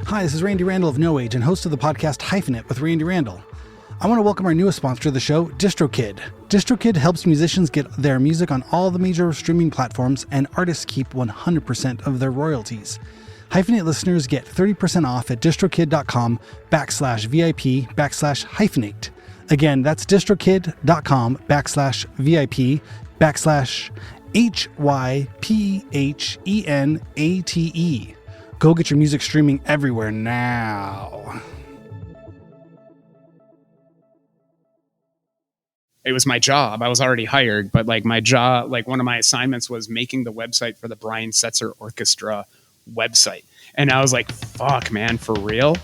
Hi, this is Randy Randall of No Age and host of the podcast Hyphenate with Randy Randall. I want to welcome our newest sponsor of the show, DistroKid. DistroKid helps musicians get their music on all the major streaming platforms, and artists keep 100% of their royalties. Hyphenate listeners get 30% off at distrokid.com/VIP/hyphenate. Again, that's distrokid.com/VIP/HYPHENATE. Go get your music streaming everywhere now. It was my job. I was already hired, but my job, one of my assignments was making the website for the Brian Setzer Orchestra website. And I was like, fuck, man, for real?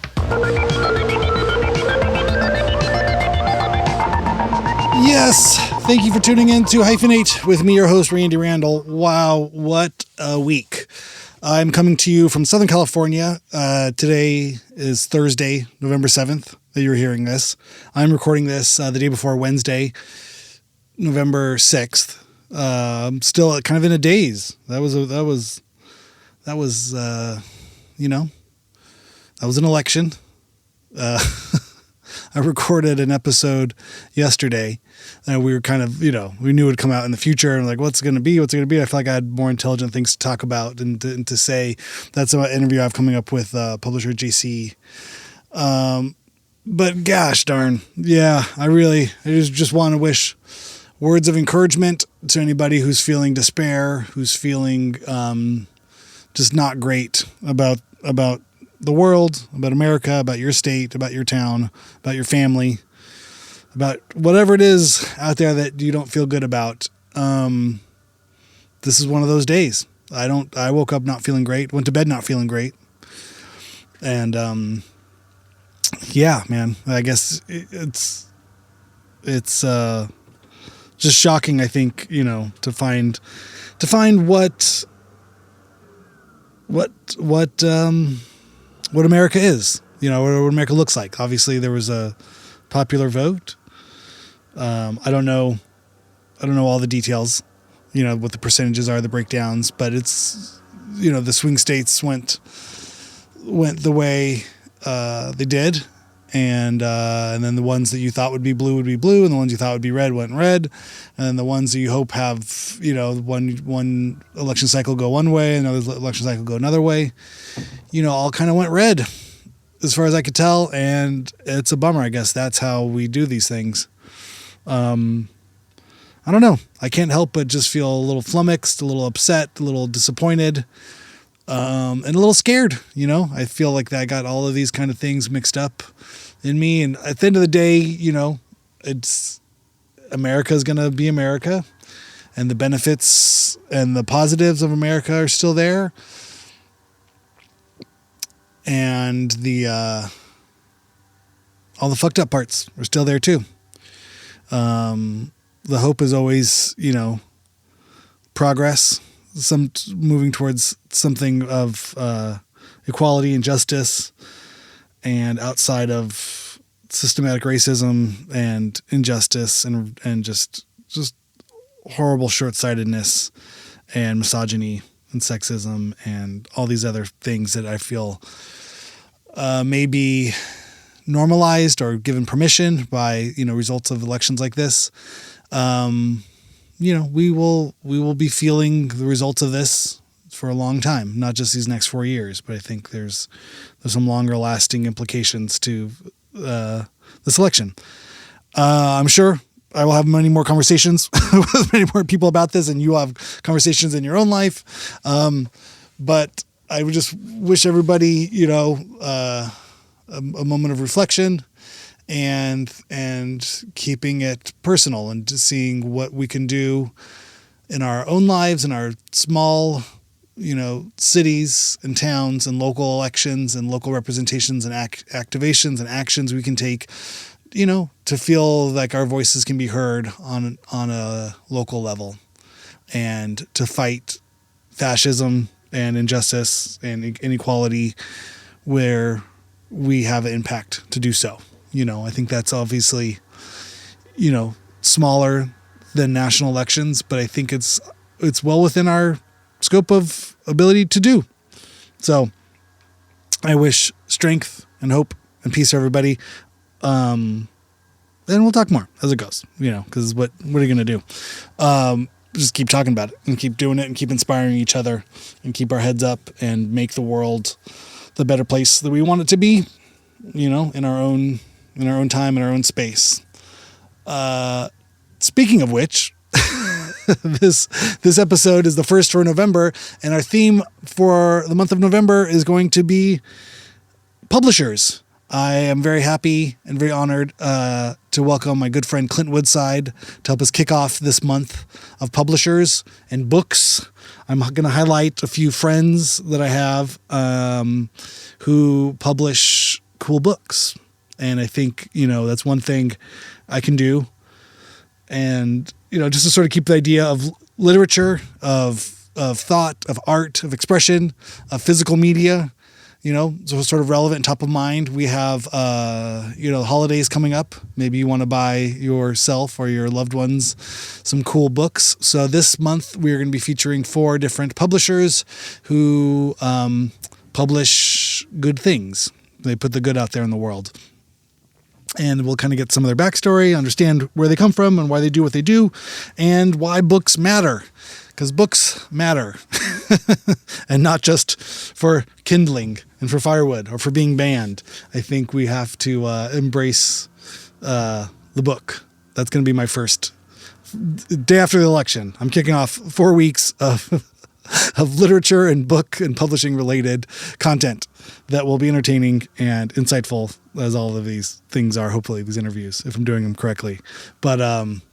Yes. Thank you for tuning in to Hyphenate with me, your host, Randy Randall. Wow, what a week. I'm coming to you from Southern California. Today is Thursday, November 7th that you're hearing this. I'm recording this the day before Wednesday, November 6th. Still kind of in a daze. That was an election. I recorded an episode yesterday and we were kind of, we knew it would come out in the future and what's it going to be? I feel like I had more intelligent things to talk about and to say. That's an interview I have coming up with publisher JC. But gosh darn. Yeah, I just want to wish words of encouragement to anybody who's feeling despair, who's feeling just not great about the world, about America, about your state, about your town, about your family, about whatever it is out there that you don't feel good about. This is one of those days. I woke up not feeling great, went to bed not feeling great. And, yeah, man, I guess it's just shocking, I think, to find what America is, what America looks like. Obviously there was a popular vote. I don't know all the details, what the percentages are, the breakdowns, but it's, the swing states went the way, they did. And then the ones that you thought would be blue, and the ones you thought would be red went red. And then the ones that you hope have, one election cycle go one way, another election cycle go another way, all kind of went red as far as I could tell. And it's a bummer. I guess that's how we do these things. I don't know. I can't help but just feel a little flummoxed, a little upset, a little disappointed, and a little scared. I feel like that I got all of these kind of things mixed up in me. And at the end of the day, it's America's going to be America, and the benefits and the positives of America are still there. And all the fucked up parts are still there too. The hope is always, progress, moving towards something of equality and justice, and outside of systematic racism and injustice and just horrible short-sightedness and misogyny and sexism and all these other things that I feel may be normalized or given permission by results of elections like this. We will be feeling the results of this for a long time, not just these next 4 years, but I think there's some longer lasting implications to this election. I'm sure I will have many more conversations with many more people about this, and you have conversations in your own life. But I would just wish everybody, a moment of reflection and keeping it personal and just seeing what we can do in our own lives, in our small, cities and towns and local elections and local representations and activations and actions we can take, to feel like our voices can be heard on a local level, and to fight fascism and injustice and inequality where we have an impact to do so. I think that's obviously, smaller than national elections, but I think it's well within our scope of ability to do. So I wish strength and hope and peace for everybody. And we'll talk more as it goes, because what are you going to do? Just keep talking about it and keep doing it and keep inspiring each other and keep our heads up and make the world the better place that we want it to be, in our own time, in our own space. Speaking of which, this episode is the first for November, and our theme for the month of November is going to be publishers. I am very happy and very honored to welcome my good friend Clint Woodside to help us kick off this month of publishers and books. I'm going to highlight a few friends that I have who publish cool books. And I think, that's one thing I can do. And, just to sort of keep the idea of literature, of thought, of art, of expression, of physical media, so sort of relevant and top of mind. We have, holidays coming up. Maybe you want to buy yourself or your loved ones some cool books. So this month we're going to be featuring 4 different publishers who publish good things. They put the good out there in the world. And we'll kind of get some of their backstory, understand where they come from and why they do what they do, and why books matter. Because books matter. And not just for kindling and for firewood or for being banned. I think we have to embrace the book. That's going to be my first day after the election. I'm kicking off 4 weeks of literature and book and publishing related content that will be entertaining and insightful, as all of these things are, hopefully, these interviews, if I'm doing them correctly. But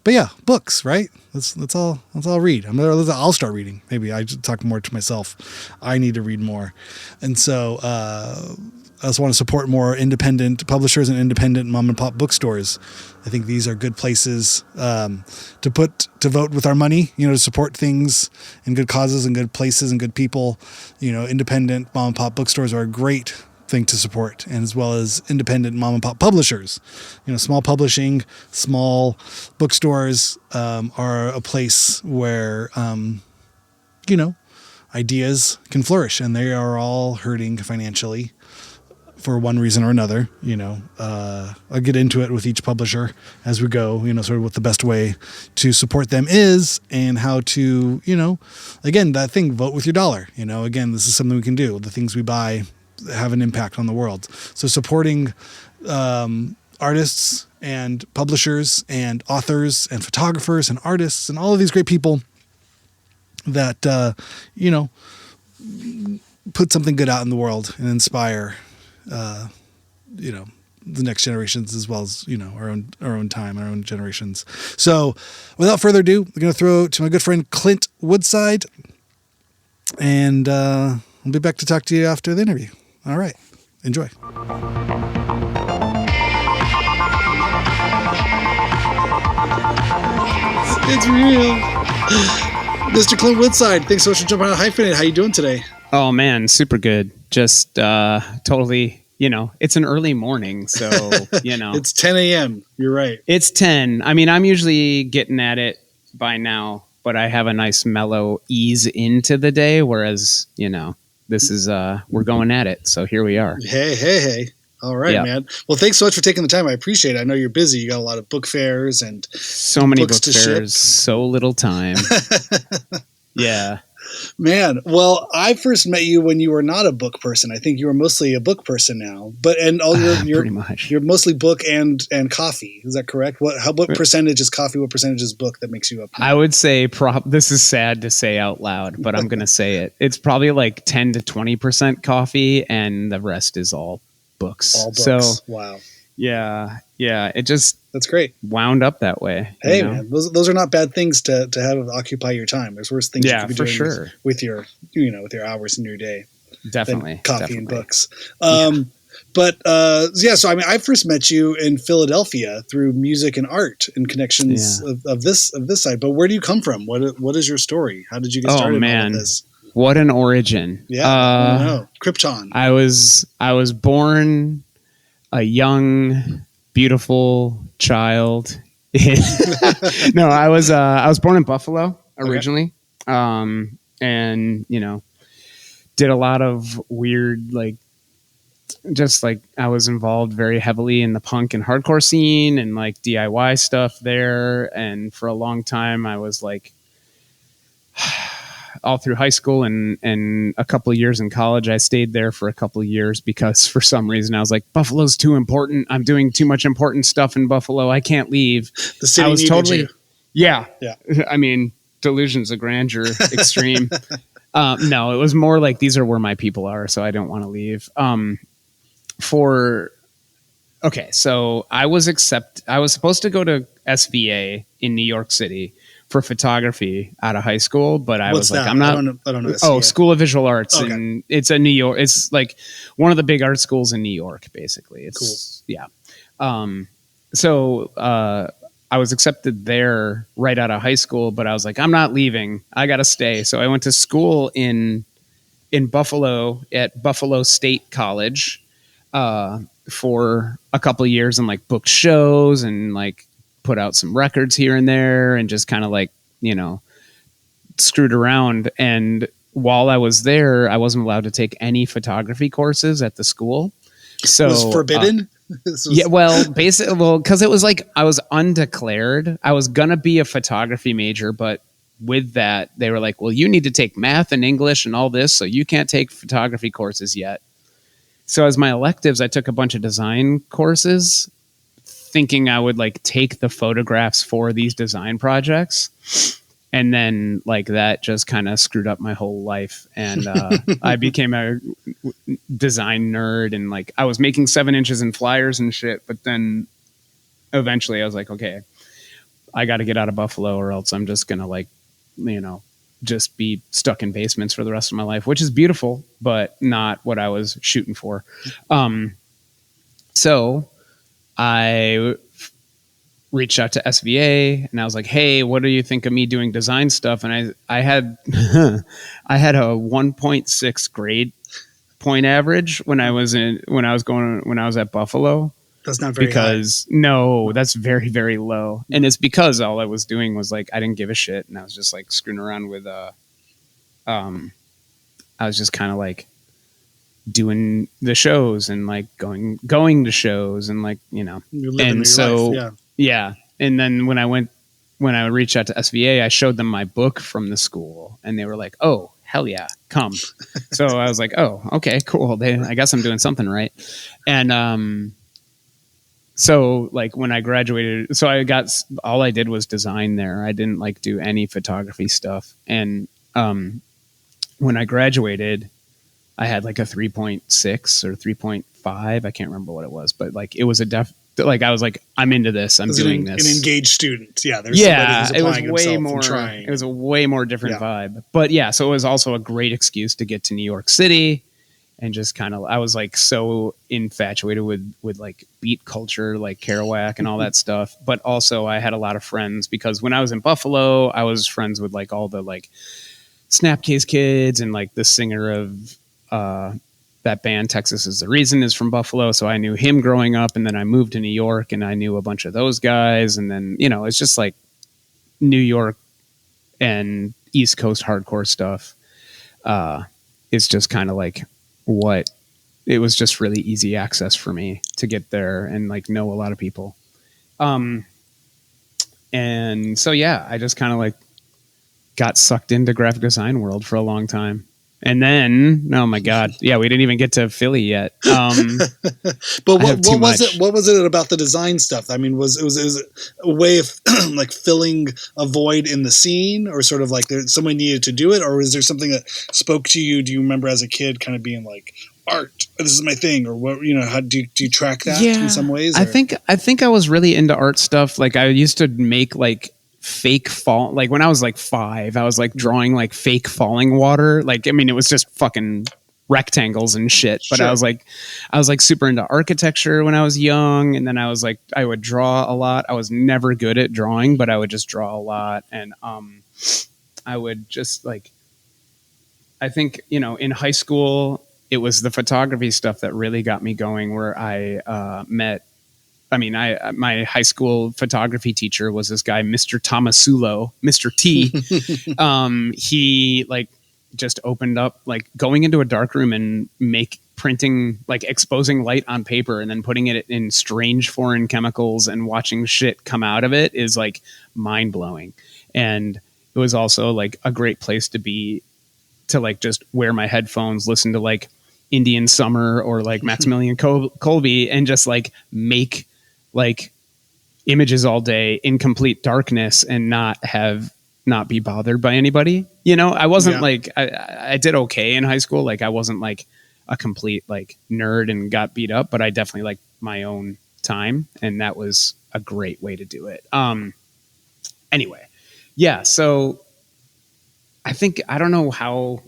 yeah, books, right? That's all I'll read. I'll start reading. Maybe I just talk more to myself. I need to read more. And so I also want to support more independent publishers and independent mom and pop bookstores. I think these are good places to vote with our money, to support things and good causes and good places and good people. Independent mom and pop bookstores are a great thing to support, and as well as independent mom and pop publishers. Small publishing, small bookstores are a place where, ideas can flourish, and they are all hurting financially for one reason or another. I'll get into it with each publisher as we go, sort of what the best way to support them is and how to, again, that thing, vote with your dollar. Again, this is something we can do. The things we buy have an impact on the world. So supporting artists and publishers and authors and photographers and artists and all of these great people that, put something good out in the world and inspire the next generations, as well as, our own time, our own generations. So without further ado, I'm going to throw to my good friend Clint Woodside, and I'll be back to talk to you after the interview. All right. Enjoy. It's real. Mr. Clint Woodside, thanks so much for jumping on Hyphenate. How you doing today? Oh, man, super good. Just totally, it's an early morning, so, It's 10 a.m. You're right. It's 10. I mean, I'm usually getting at it by now, but I have a nice mellow ease into the day, whereas, this is, we're going at it, so here we are. Hey. All right, yep. Man. Well, thanks so much for taking the time. I appreciate it. I know you're busy. You got a lot of book fairs and so many book fairs, so little time. Yeah. Man, well, I first met you when you were not a book person. I think you were mostly a book person now, and all pretty much. You're mostly book and coffee. Is that correct? What percentage is coffee? What percentage is book that makes you up? I would say this is sad to say out loud, but I'm going to say it. It's probably like 10 to 20% coffee, and the rest is all books. All books. So, wow. Yeah. It just that's great. Wound up that way. Hey, man, those are not bad things to have occupy your time. There's worse things you could be doing with your with your hours in your day. Definitely, than coffee and books. But so I mean, I first met you in Philadelphia through music and art and connections of this side. But where do you come from? What is your story? How did you get started? Oh man, in all of this? What an origin! Yeah, I know. Krypton. I was born a young, beautiful child. No, I was born in Buffalo originally, and did a lot of weird just like I was involved very heavily in the punk and hardcore scene and like DIY stuff there. And for a long time, I was like, all through high school and a couple of years in college, I stayed there for a couple of years because for some reason I was like, Buffalo's too important. I'm doing too much important stuff in Buffalo. I can't leave. The city I was needed totally, you. yeah. Yeah. I mean, delusions of grandeur, extreme. No, it was more like these are where my people are, so I don't want to leave. So I was supposed to go to SVA in New York City for photography out of high school, but I was like, I'm not. I don't know. Oh, School of Visual Arts, Okay. and it's a New York. It's like one of the big art schools in New York, basically. It's Cool. Yeah. So I was accepted there right out of high school, but I was like, I'm not leaving. I got to stay. So I went to school in Buffalo at Buffalo State College for a couple of years and like booked shows and like put out some records here and there and just kind of like, screwed around. And while I was there, I wasn't allowed to take any photography courses at the school. So It was forbidden? Yeah, well, basically, because it was like I was undeclared. I was gonna be a photography major, but with that, they were like, "Well, you need to take math and English and all this, so you can't take photography courses yet." So, as my electives, I took a bunch of design courses, thinking I would like take the photographs for these design projects, and then like that just kind of screwed up my whole life, and I became a design nerd, and like I was making 7 inches in flyers and shit. But then eventually I was like, okay, I got to get out of Buffalo or else I'm just going to like, just be stuck in basements for the rest of my life, which is beautiful, but not what I was shooting for. So I reached out to SVA and I was like, hey, what do you think of me doing design stuff? And I had I had a 1.6 grade point average when I was at Buffalo. That's not very high. No, that's very, very low. And it's because all I was doing was like, I didn't give a shit. And I was just like screwing around with, I was just kind of like doing the shows and like going to shows and like, You're living and your so, life, yeah. And then when I reached out to SVA, I showed them my book from the school and they were like, oh, hell yeah, come. So I was like, oh, okay, cool. I guess I'm doing something right. And, so like when I graduated, so all I did was design there. I didn't like do any photography stuff. And, when I graduated, I had like a 3.6 or 3.5. I can't remember what it was, but like it was I was like, I'm into this. I'm doing this. An engaged student. Yeah. It was way more, it was a way more different vibe, but yeah. So it was also a great excuse to get to New York City and just kind of, I was like so infatuated with like beat culture, like Kerouac and all that stuff. But also I had a lot of friends because when I was in Buffalo, I was friends with like all the like Snapcase kids and like the singer of, that band Texas Is the Reason is from Buffalo. So I knew him growing up, and then I moved to New York and I knew a bunch of those guys. And then, it's just like New York and East Coast hardcore stuff. It's just kind of like it was just really easy access for me to get there and like know a lot of people. And so, yeah, I just kind of like got sucked into graphic design world for a long time. And then, oh my God, yeah, we didn't even get to Philly yet. But what was it about the design stuff? I mean, was it a way of like filling a void in the scene, or sort of like someone needed to do it, or was there something that spoke to you? Do you remember as a kid kind of being like, art, this is my thing, or what? How do you track that in some ways? Or? I think I was really into art stuff. Like I used to make like fake fall, like when I was like 5, I was like drawing like fake falling water. Like, I mean, it was just fucking rectangles and shit, but sure. I was like super into architecture when I was young. And then I was like, I would draw a lot. I was never good at drawing, but I would just draw a lot. And, I would just like, I think, in high school, it was the photography stuff that really got me going, where I, my high school photography teacher was this guy, Mr. Tomasulo, Mr. T. He like just opened up, like going into a dark room and printing, like exposing light on paper and then putting it in strange foreign chemicals and watching shit come out of it is like mind blowing. And it was also like a great place to be, to like just wear my headphones, listen to like Indian Summer or like Maximilian Kolbe and just like make like images all day in complete darkness and not be bothered by anybody. You know, I wasn't like, I did okay in high school. Like I wasn't like a complete like nerd and got beat up, but I definitely liked my own time. And that was a great way to do it. Anyway, yeah. So I think, I don't know how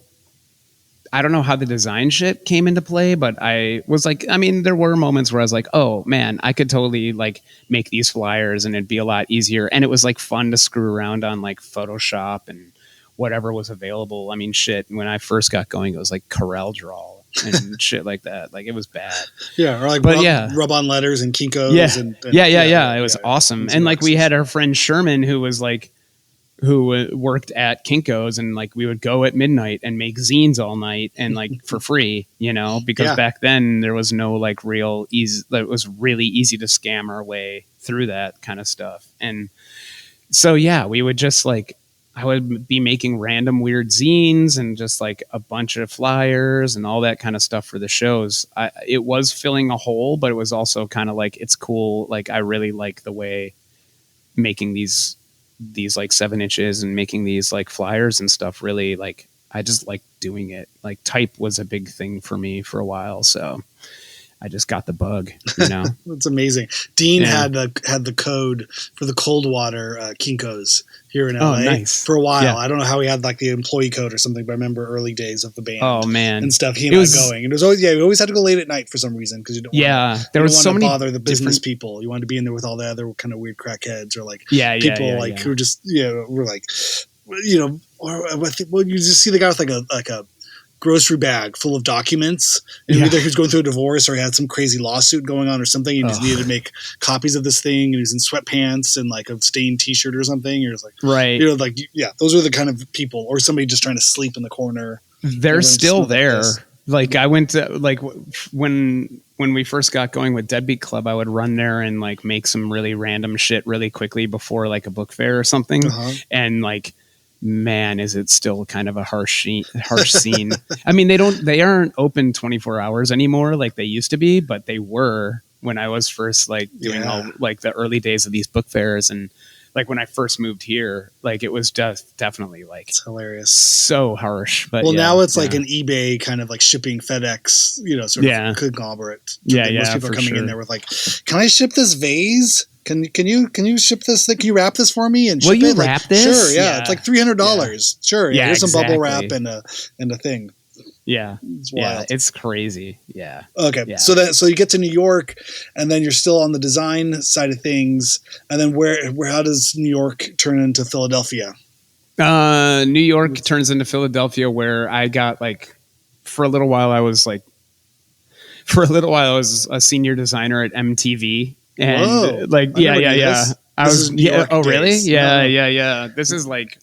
the design shit came into play, but I was like, I mean, there were moments where I was like, oh man, I could totally like make these flyers and it'd be a lot easier. And it was like fun to screw around on like Photoshop and whatever was available. I mean, shit, when I first got going, it was like Corel Draw and shit like that. Like it was bad. Yeah. Or like rub on letters and Kinko's. Yeah. And It was awesome. And like we had our friend Sherman who worked at Kinko's, and like we would go at midnight and make zines all night and like for free, you know, because back then there was no like real easy, it was really easy to scam our way through that kind of stuff. And so, yeah, we would just like, I would be making random weird zines and just like a bunch of flyers and all that kind of stuff for the shows. It was filling a hole, but it was also kind of like, it's cool. Like I really like the way making these like 7 inches and making these like flyers and stuff, really like I just like doing it. Like type was a big thing for me for a while, so I just got the bug, you know. That's amazing. Dean had the code for the cold water Kinko's here in LA for a while. Yeah. I don't know how he had like the employee code or something, but I remember early days of the band. Oh man, and stuff. He and I going, and it was always we always had to go late at night for some reason because you don't. Yeah, there was so many bother the business people. You wanted to be in there with all the other kind of weird crackheads or like people who just were like, you know, or I think you just see the guy with like a grocery bag full of documents, and either he was going through a divorce or he had some crazy lawsuit going on or something. He just needed to make copies of this thing, and he's in sweatpants and like a stained T-shirt or something. You're just like, right, you know, like those are the kind of people, or somebody just trying to sleep in the corner. They're still there. Like I went to like when we first got going with Deadbeat Club, I would run there and like make some really random shit really quickly before like a book fair or something, and like. Man, is it still kind of a harsh scene. I mean, they aren't open 24 hours anymore like they used to be, but they were when I was first like doing all like the early days of these book fairs. And like when I first moved here, like it was just definitely like it's hilarious, so harsh. But now it's like an eBay kind of like shipping FedEx, you know, sort of conglomerate. Most people are coming in there with like, can I ship this vase? Can you ship this thing? Can you wrap this for me and ship it? Wrap this? Sure, yeah. It's like $300. Sure, here's some bubble wrap and a thing. Yeah, it's wild. Yeah, it's crazy. Yeah. Okay, so you get to New York, and then you're still on the design side of things, and then how does New York turn into Philadelphia? New York turns into Philadelphia, where I got like for a little while I was a senior designer at MTV. And like, I was, oh, really? Yeah. This is like,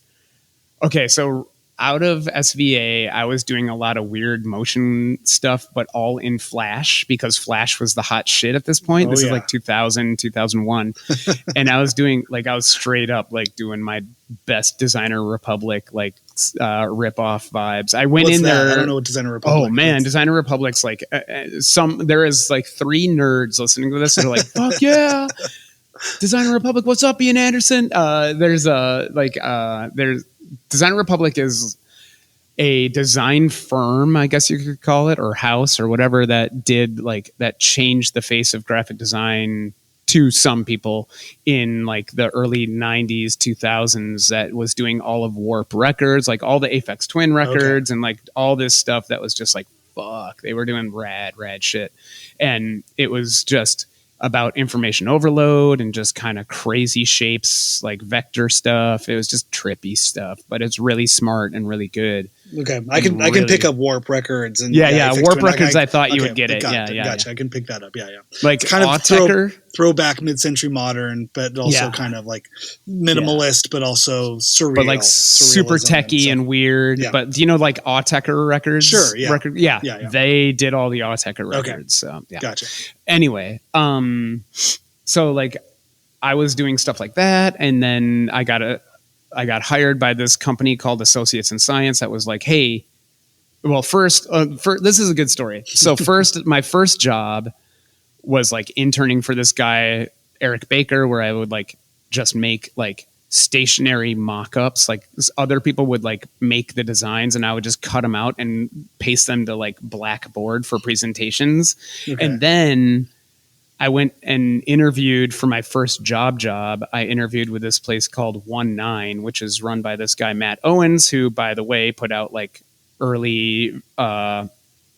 okay. So out of SVA, I was doing a lot of weird motion stuff, but all in Flash because Flash was the hot shit at this point. This is like 2000, 2001. And I was straight up like doing my best Designer Republic, like rip off vibes. I went in there. I don't know what Designer Republic. Oh man, Designer Republic's like there is like 3 nerds listening to this that are like, fuck yeah, Designer Republic. What's up, Ian Anderson? There's Designer Republic is a design firm, I guess you could call it, or house or whatever that changed the face of graphic design to some people in like the early 90s, 2000s, that was doing all of Warp Records, like all the Aphex Twin records and like all this stuff that was just like, fuck, they were doing rad shit. And it was just about information overload and just kind of crazy shapes, like vector stuff. It was just trippy stuff, but it's really smart and really good. Okay, I can pick up Warp Records and Warp Records. I thought you would get it. Gotcha. Yeah. I can pick that up. Yeah. Like it's kind of throwback mid-century modern, but also kind of like minimalist, but also surreal, but like super techie and weird. Yeah. But do you know like Autechre Records? Sure. Yeah. Yeah. They did all the Autechre records. Okay. So yeah. Gotcha. Anyway, so like I was doing stuff like that, and then I got hired by this company called Associates in Science that was like, hey, well, first, this is a good story. So first, my first job was like interning for this guy, Eric Baker, where I would like just make like stationary mock-ups. Like other people would like make the designs and I would just cut them out and paste them to like Blackboard for presentations. Okay. And then I went and interviewed for my first job. I interviewed with this place called 19, which is run by this guy, Matt Owens, who, by the way, put out like early, not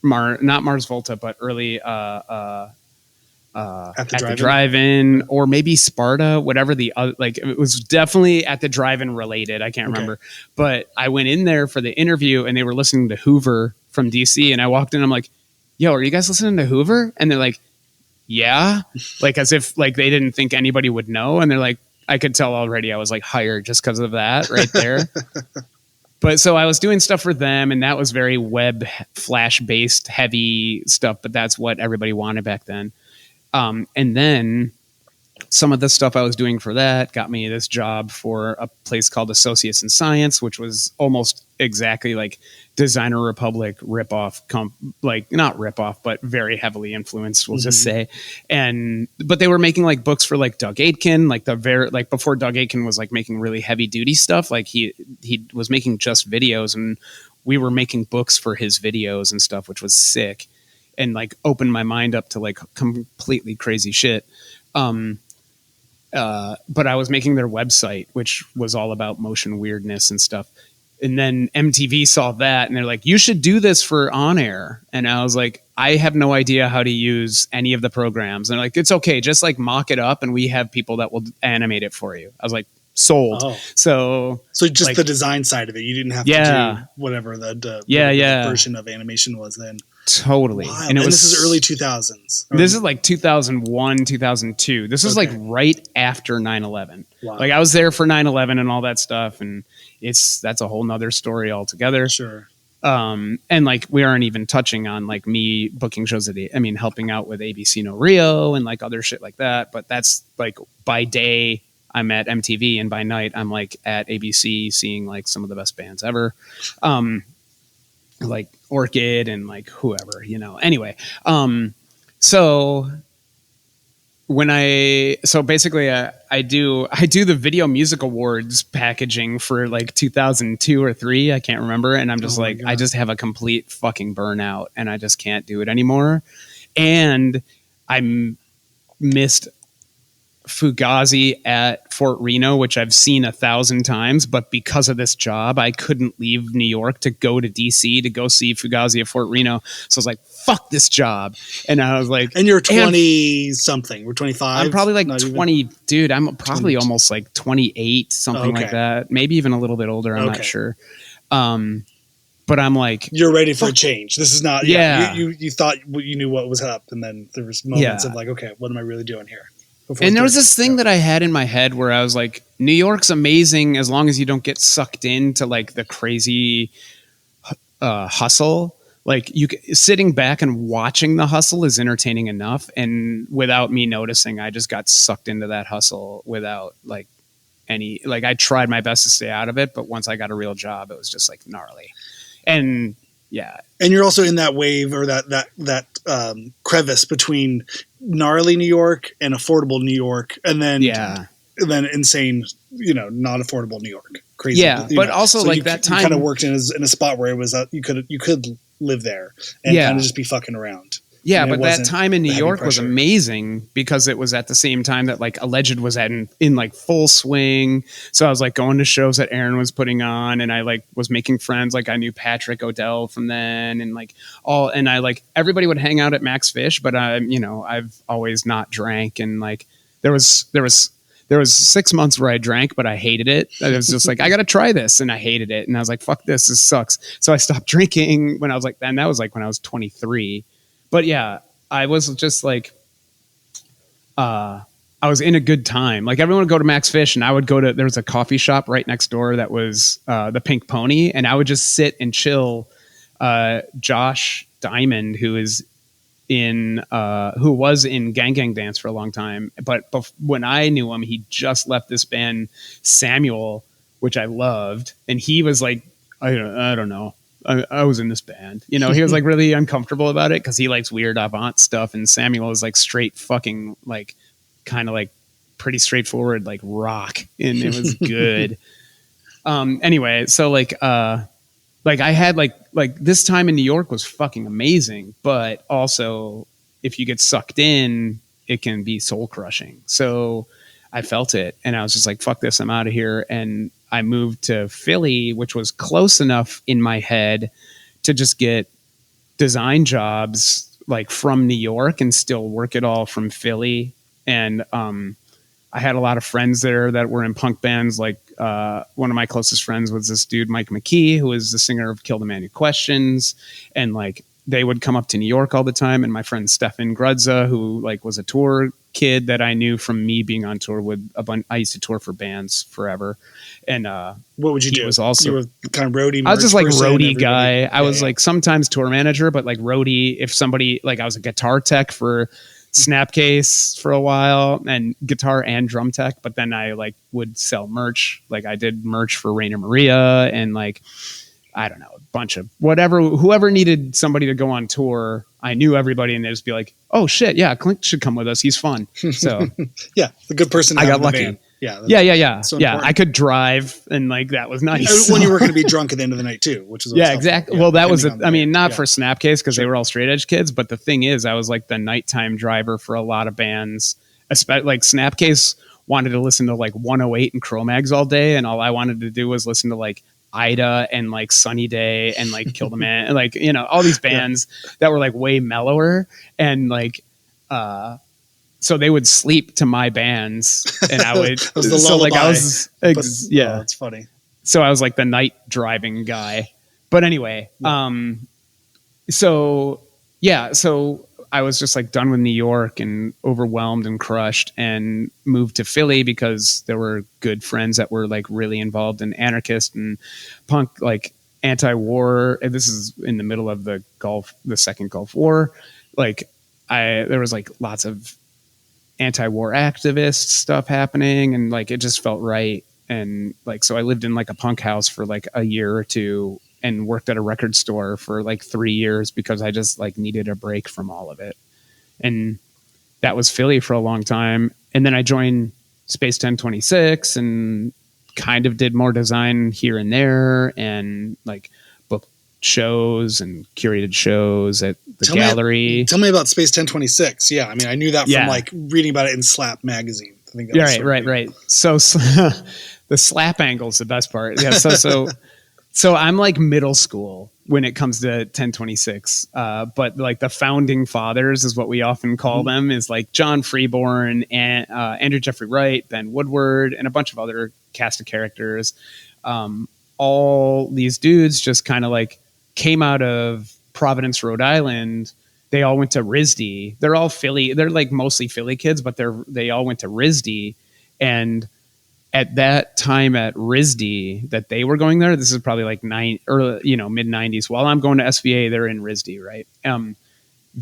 Mars Volta, but early at the drive-in, or maybe Sparta, whatever the other, like it was definitely at the drive-in related. I can't remember, but I went in there for the interview and they were listening to Hoover from DC. And I walked in, I'm like, yo, are you guys listening to Hoover? And they're like, yeah, like as if like they didn't think anybody would know. And they're like, I could tell already I was like hired just because of that right there. But so I was doing stuff for them, and that was very web Flash based heavy stuff, but that's what everybody wanted back then. And then some of the stuff I was doing for that got me this job for a place called Associates in Science, which was almost exactly like Designer Republic ripoff, like not ripoff, but very heavily influenced, we'll just say. But they were making like books for like Doug Aitken, like before Doug Aitken was like making really heavy duty stuff. Like he was making just videos, and we were making books for his videos and stuff, which was sick and like opened my mind up to like completely crazy shit. But I was making their website, which was all about motion weirdness and stuff. And then MTV saw that and they're like, you should do this for on air. And I was like, I have no idea how to use any of the programs. And they're like, it's okay. Just like mock it up and we have people that will animate it for you. I was like, sold. Oh. So just like, the design side of it. You didn't have to do whatever the version of animation was then. Totally. Wow. And this is early 2000s. This is like 2001, 2002. This was like right after 9/11. Wow. Like I was there for 9/11 and all that stuff. And that's a whole nother story altogether. Sure. And like we aren't even touching on like me booking shows helping out with ABC No Rio and like other shit like that. But that's like by day I'm at MTV and by night I'm like at ABC seeing like some of the best bands ever. Like Orchid and like whoever, anyway. So basically I do the Video Music Awards packaging for like 2002 or 3. I can't remember. And I'm just I just have a complete fucking burnout and I just can't do it anymore. And I missed Fugazi at Fort Reno, which I've seen 1,000 times, but because of this job, I couldn't leave New York to go to DC to go see Fugazi at Fort Reno. So I was like, fuck this job. And I was like, and you're 20 something, we're 25. I'm probably like 20, even? Dude, I'm probably 22. Almost like 28, something like that. Maybe even a little bit older. I'm not sure. But I'm like, you're ready for a change. This is not, you thought you knew what was up. And then there was moments of like, okay, what am I really doing here? And there was this thing that I had in my head where I was like, New York's amazing as long as you don't get sucked into like the crazy hustle. Like sitting back and watching the hustle is entertaining enough. And without me noticing, I just got sucked into that hustle without like I tried my best to stay out of it. But once I got a real job, it was just like gnarly. And yeah. And you're also in that wave or that crevice between gnarly New York and affordable New York, and then insane, not affordable New York. Crazy. Yeah, but also so like that time, you kind of worked in a spot where it was you could live there and kind of just be fucking around. Yeah, but that time in New York was amazing because it was at the same time that like Alleged was in like full swing. So I was like going to shows that Aaron was putting on, and I like was making friends. Like I knew Patrick O'Dell from then, and like I like everybody would hang out at Max Fish, but I've always not drank, and like there was there was 6 months where I drank, but I hated it. I was just like, I got to try this. And I hated it. And I was like, fuck this. This sucks. So I stopped drinking when I was like, and that was like when I was 23. But yeah, I was just like, I was in a good time. Like everyone would go to Max Fish and I would go to, there was a coffee shop right next door that was the Pink Pony. And I would just sit and chill. Josh Diamond, who was in Gang Gang Dance for a long time, but when I knew him, he just left this band Samuel, which I loved, and he was like, I don't know, I was in this band, you know. He was like really uncomfortable about it because he likes weird avant stuff, and Samuel is like straight fucking like kind of like pretty straightforward like rock, and it was good. Anyway, so like I had like this time in New York was fucking amazing, but also if you get sucked in, it can be soul crushing. So I felt it and I was just like, fuck this, I'm out of here. And I moved to Philly, which was close enough in my head to just get design jobs like from New York and still work it all from Philly. And I had a lot of friends there that were in punk bands. Like one of my closest friends was this dude, Mike McKee, who is the singer of Kill the Man Who Questions. And like they would come up to New York all the time. And my friend Stefan Grudza, who like was a tour kid that I knew from me being on tour with a bunch. I used to tour for bands forever. And what would you do? Was also, you were kind of roadie. I was just like roadie guy. I was like sometimes tour manager, but like roadie. If somebody like I was a guitar tech for Snapcase for a while and guitar and drum tech, but then I like would sell merch. Like I did merch for Rainer Maria and like, I don't know, a bunch of whatever, whoever needed somebody to go on tour. I knew everybody and they'd just be like, oh shit. Yeah. Clint should come with us. He's fun. So yeah. The good person. I got lucky. Band. Yeah. Yeah. So yeah. I could drive and like, that was nice. When you were going to be drunk at the end of the night too, which is, exactly. Yeah, well, that was, not for Snapcase cause they were all straight edge kids. But the thing is, I was like the nighttime driver for a lot of bands, especially like Snapcase wanted to listen to like 108 and Cro-Mags all day. And all I wanted to do was listen to like Ida and like Sunny Day and like Kill the Man and like, you know, all these bands that were like way mellower and like, so they would sleep to my bands and I would, so like I was, it's funny. So I was like the night driving guy, but anyway, so I was just like done with New York and overwhelmed and crushed and moved to Philly because there were good friends that were like really involved in anarchist and punk, like anti-war. And this is in the middle of the second Gulf War. Like there was like lots of anti-war activist stuff happening and like it just felt right. And like so I lived in like a punk house for like a year or two and worked at a record store for like 3 years because I just like needed a break from all of it. And that was Philly for a long time. And then I joined Space 1026 and kind of did more design here and there and like booked shows and curated shows at the gallery. Tell me about Space 1026. Yeah. I mean, I knew that from like reading about it in Slap magazine. I think that was right. So the slap angle is the best part. Yeah. So I'm like middle school when it comes to 1026. But like the founding fathers is what we often call them is like John Freeborn and Andrew Jeffrey Wright, Ben Woodward, and a bunch of other cast of characters. All these dudes just kind of like came out of Providence, Rhode Island. They all went to RISD. They're all Philly. They're like mostly Philly kids, but they all went to RISD. And at that time at RISD that they were going there, this is probably like mid 90s. While I'm going to SVA, they're in RISD, right?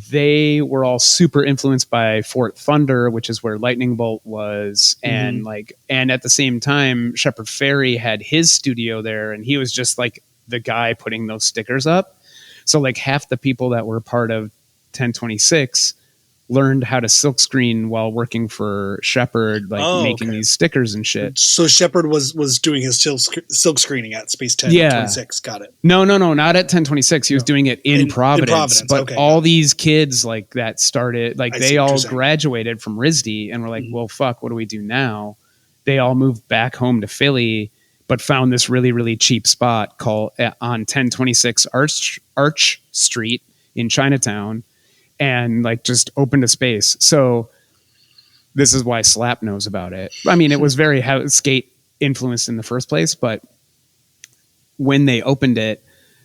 They were all super influenced by Fort Thunder, which is where Lightning Bolt was. And and at the same time, Shepard Fairey had his studio there and he was just like the guy putting those stickers up. So like half the people that were part of 1026 learned how to silkscreen while working for Shepard, making these stickers and shit. So Shepard was doing his silk screening at Space 1026. Got it. No, not at 1026. He was doing it in Providence. But all these kids like that started, like they all graduated from RISD and were like, well, fuck, what do we do now? They all moved back home to Philly, but found this really, really cheap spot called on 1026 Arch Street in Chinatown. And like just opened a space. So this is why Slap knows about it. I mean, it was very skate influenced in the first place, but when they opened it,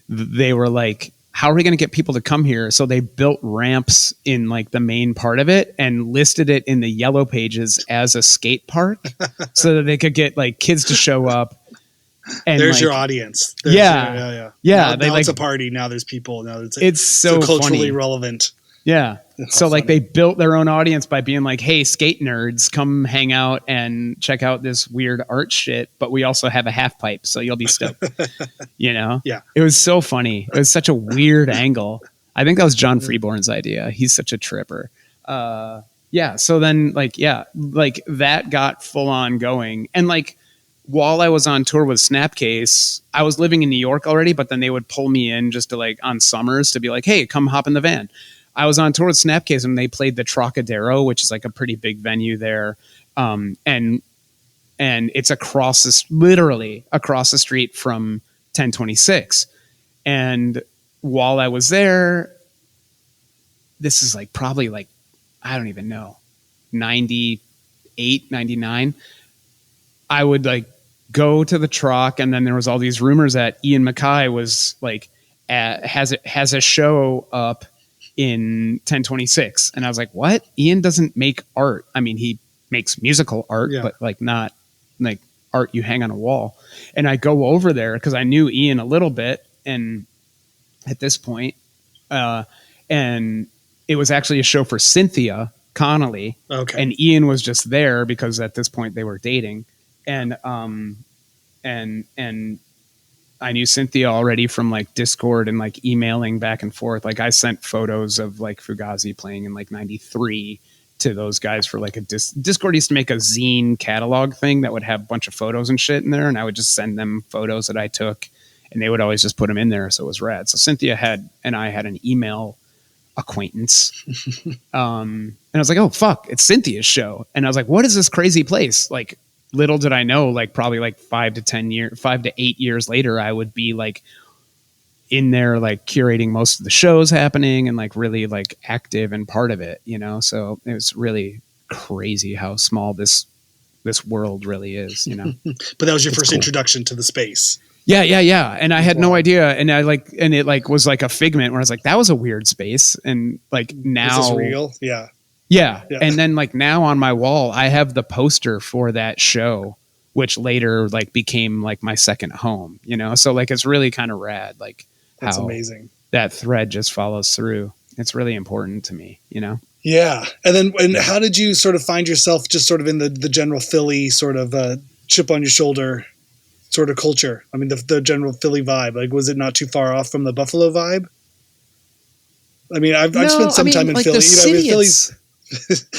they were like, how are we going to get people to come here? So they built ramps in like the main part of it and listed it in the yellow pages as a skate park so that they could get like kids to show up. And there's like, your audience. Yeah. Now it's a party. Now there's people. Now it's so culturally funny. relevant. Yeah. So like they built their own audience by being like, hey, skate nerds, come hang out and check out this weird art shit. But we also have a half pipe, so you'll be stoked. You know? Yeah. It was so funny. It was such a weird angle. I think that was John Freeborn's idea. He's such a tripper. Yeah. So then like that got full on going. And like while I was on tour with Snapcase, I was living in New York already, but then they would pull me in just to like on summers to be like, hey, come hop in the van. I was on tour with Snapcase and they played the Trocadero, which is like a pretty big venue there. And it's literally across the street from 1026. And while I was there, this is like probably like, I don't even know, 98, 99. I would like go to the Troc, and then there was all these rumors that Ian Mackay was like, has a show up in 1026. And I was like, what? Ian doesn't make art. I mean, he makes musical art, but like not like art you hang on a wall. And I go over there because I knew Ian a little bit. And at this point, and it was actually a show for Cynthia Connolly. Okay. And Ian was just there because at this point they were dating. And I knew Cynthia already from like Discord and like emailing back and forth. Like I sent photos of like Fugazi playing in like 93 to those guys for like a Discord used to make a zine catalog thing that would have a bunch of photos and shit in there. And I would just send them photos that I took and they would always just put them in there. So it was rad. So Cynthia and I had an email acquaintance. And I was like, oh fuck, it's Cynthia's show. And I was like, what is this crazy place? Like, little did I know, like probably like 5 to 8 years later, I would be like in there, like curating most of the shows happening and like really like active and part of it, you know? So it was really crazy how small this world really is, you know? But that was your first introduction to the space. Yeah. And I had no idea. And it like was like a figment where I was like, that was a weird space. And like now is this real? Yeah. Yeah. And then like now on my wall, I have the poster for that show, which later like became like my second home, you know? So like, it's really kind of rad. Like that's how amazing. That thread just follows through. It's really important to me, you know? Yeah. And how did you sort of find yourself just sort of in the general Philly sort of chip on your shoulder sort of culture? I mean, the general Philly vibe, like, was it not too far off from the Buffalo vibe? I mean, I've spent some time in like Philly.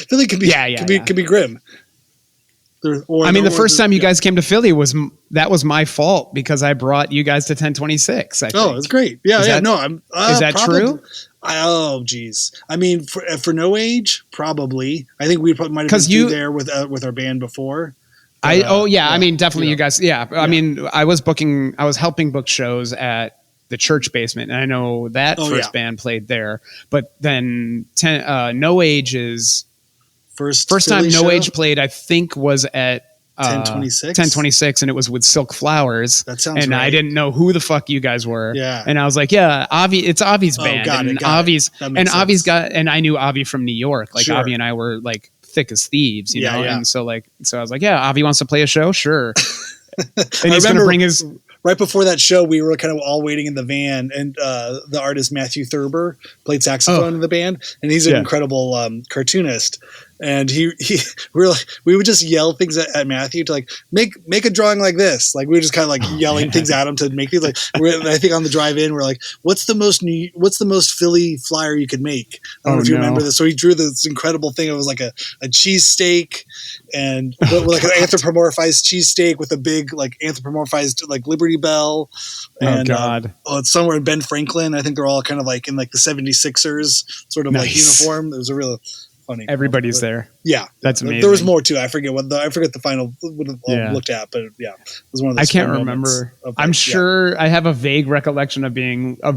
Philly can be grim. The first time you guys came to Philly was my fault because I brought you guys to 1026. I think. Oh, that's great. Yeah. Is that true? Oh, geez. I mean, for No Age, probably. I think we might have been there with our band before. I mean, definitely you guys. Yeah. I mean, I was helping book shows at the church basement. And I know that band played there, but then No Age's first time No Age played, I think was at 1026 and it was with Silk Flowers. That sounds and right. I didn't know who the fuck you guys were. Yeah. And I was like, yeah, it's Avi's band. Avi's got, and I knew Avi from New York. Like Avi and I were like thick as thieves, you know? Yeah. And so I was like, yeah, Avi wants to play a show. Sure. And he's going to bring his, right before that show, we were kind of all waiting in the van, and the artist Matthew Thurber played saxophone in the band, and he's an incredible cartoonist. And we would just yell things at Matthew to like make a drawing like this. Like we were just kind of like yelling things at him to make these like. I think on the drive in, we're like, what's the most Philly flyer you could make? I don't know if you remember this. So he drew this incredible thing. It was like a cheesesteak and like an anthropomorphized cheesesteak with a big like anthropomorphized like Liberty Bell. And, it's somewhere in Ben Franklin. I think they're all kind of like in like the 76ers sort of like uniform. It was a real funny. Everybody's there. Yeah, that's amazing. There was more too. I forget the final would have looked at, but yeah, it was one of those. I can't remember. I'm sure I have a vague recollection of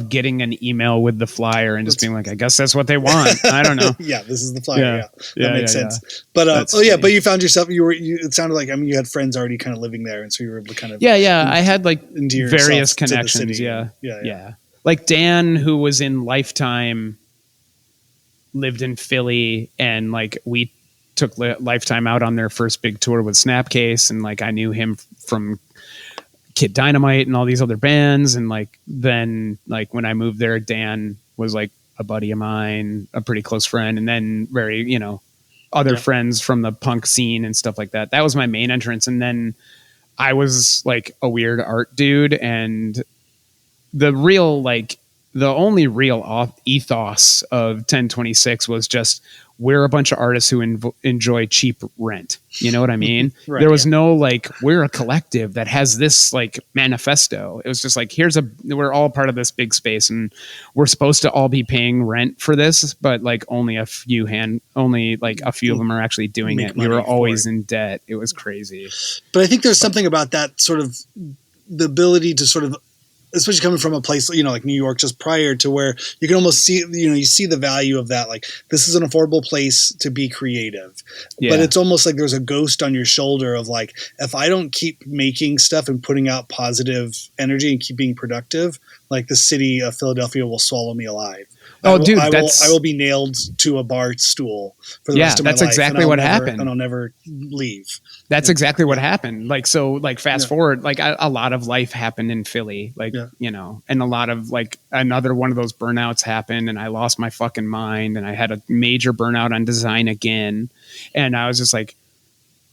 getting an email with the flyer and just being like, I guess that's what they want. I don't know. Yeah, this is the flyer. Yeah, that makes sense. Yeah. But but you found yourself. It sounded like you had friends already kind of living there, and so you were able to kind of I had like various connections. Yeah. Like Dan, who was in Lifetime, lived in Philly, and like we took Lifetime out on their first big tour with Snapcase, and like I knew him from Kid Dynamite and all these other bands, and like then like when I moved there, Dan was like a buddy of mine, a pretty close friend, and then very other friends from the punk scene and stuff like that. That was my main entrance, and then I was like a weird art dude, and the only real ethos of 1026 was just we're a bunch of artists who enjoy cheap rent. You know what I mean? Right, there was no like, we're a collective that has this like manifesto. It was just like, we're all part of this big space, and we're supposed to all be paying rent for this, but like only a few of them are actually doing it. We were always in debt. It was crazy. But I think there's something about that sort of the ability to sort of, especially coming from a place, like New York, just prior to where you can almost see, you see the value of that. Like, this is an affordable place to be creative, but it's almost like there's a ghost on your shoulder of like, if I don't keep making stuff and putting out positive energy and keep being productive, like the city of Philadelphia will swallow me alive. I will be nailed to a bar stool for the rest of my life. That's exactly what happened. And I'll never leave. That's exactly what happened. Like, so like fast forward, like a lot of life happened in Philly, like, and a lot of like another one of those burnouts happened, and I lost my fucking mind, and I had a major burnout on design again. And I was just like,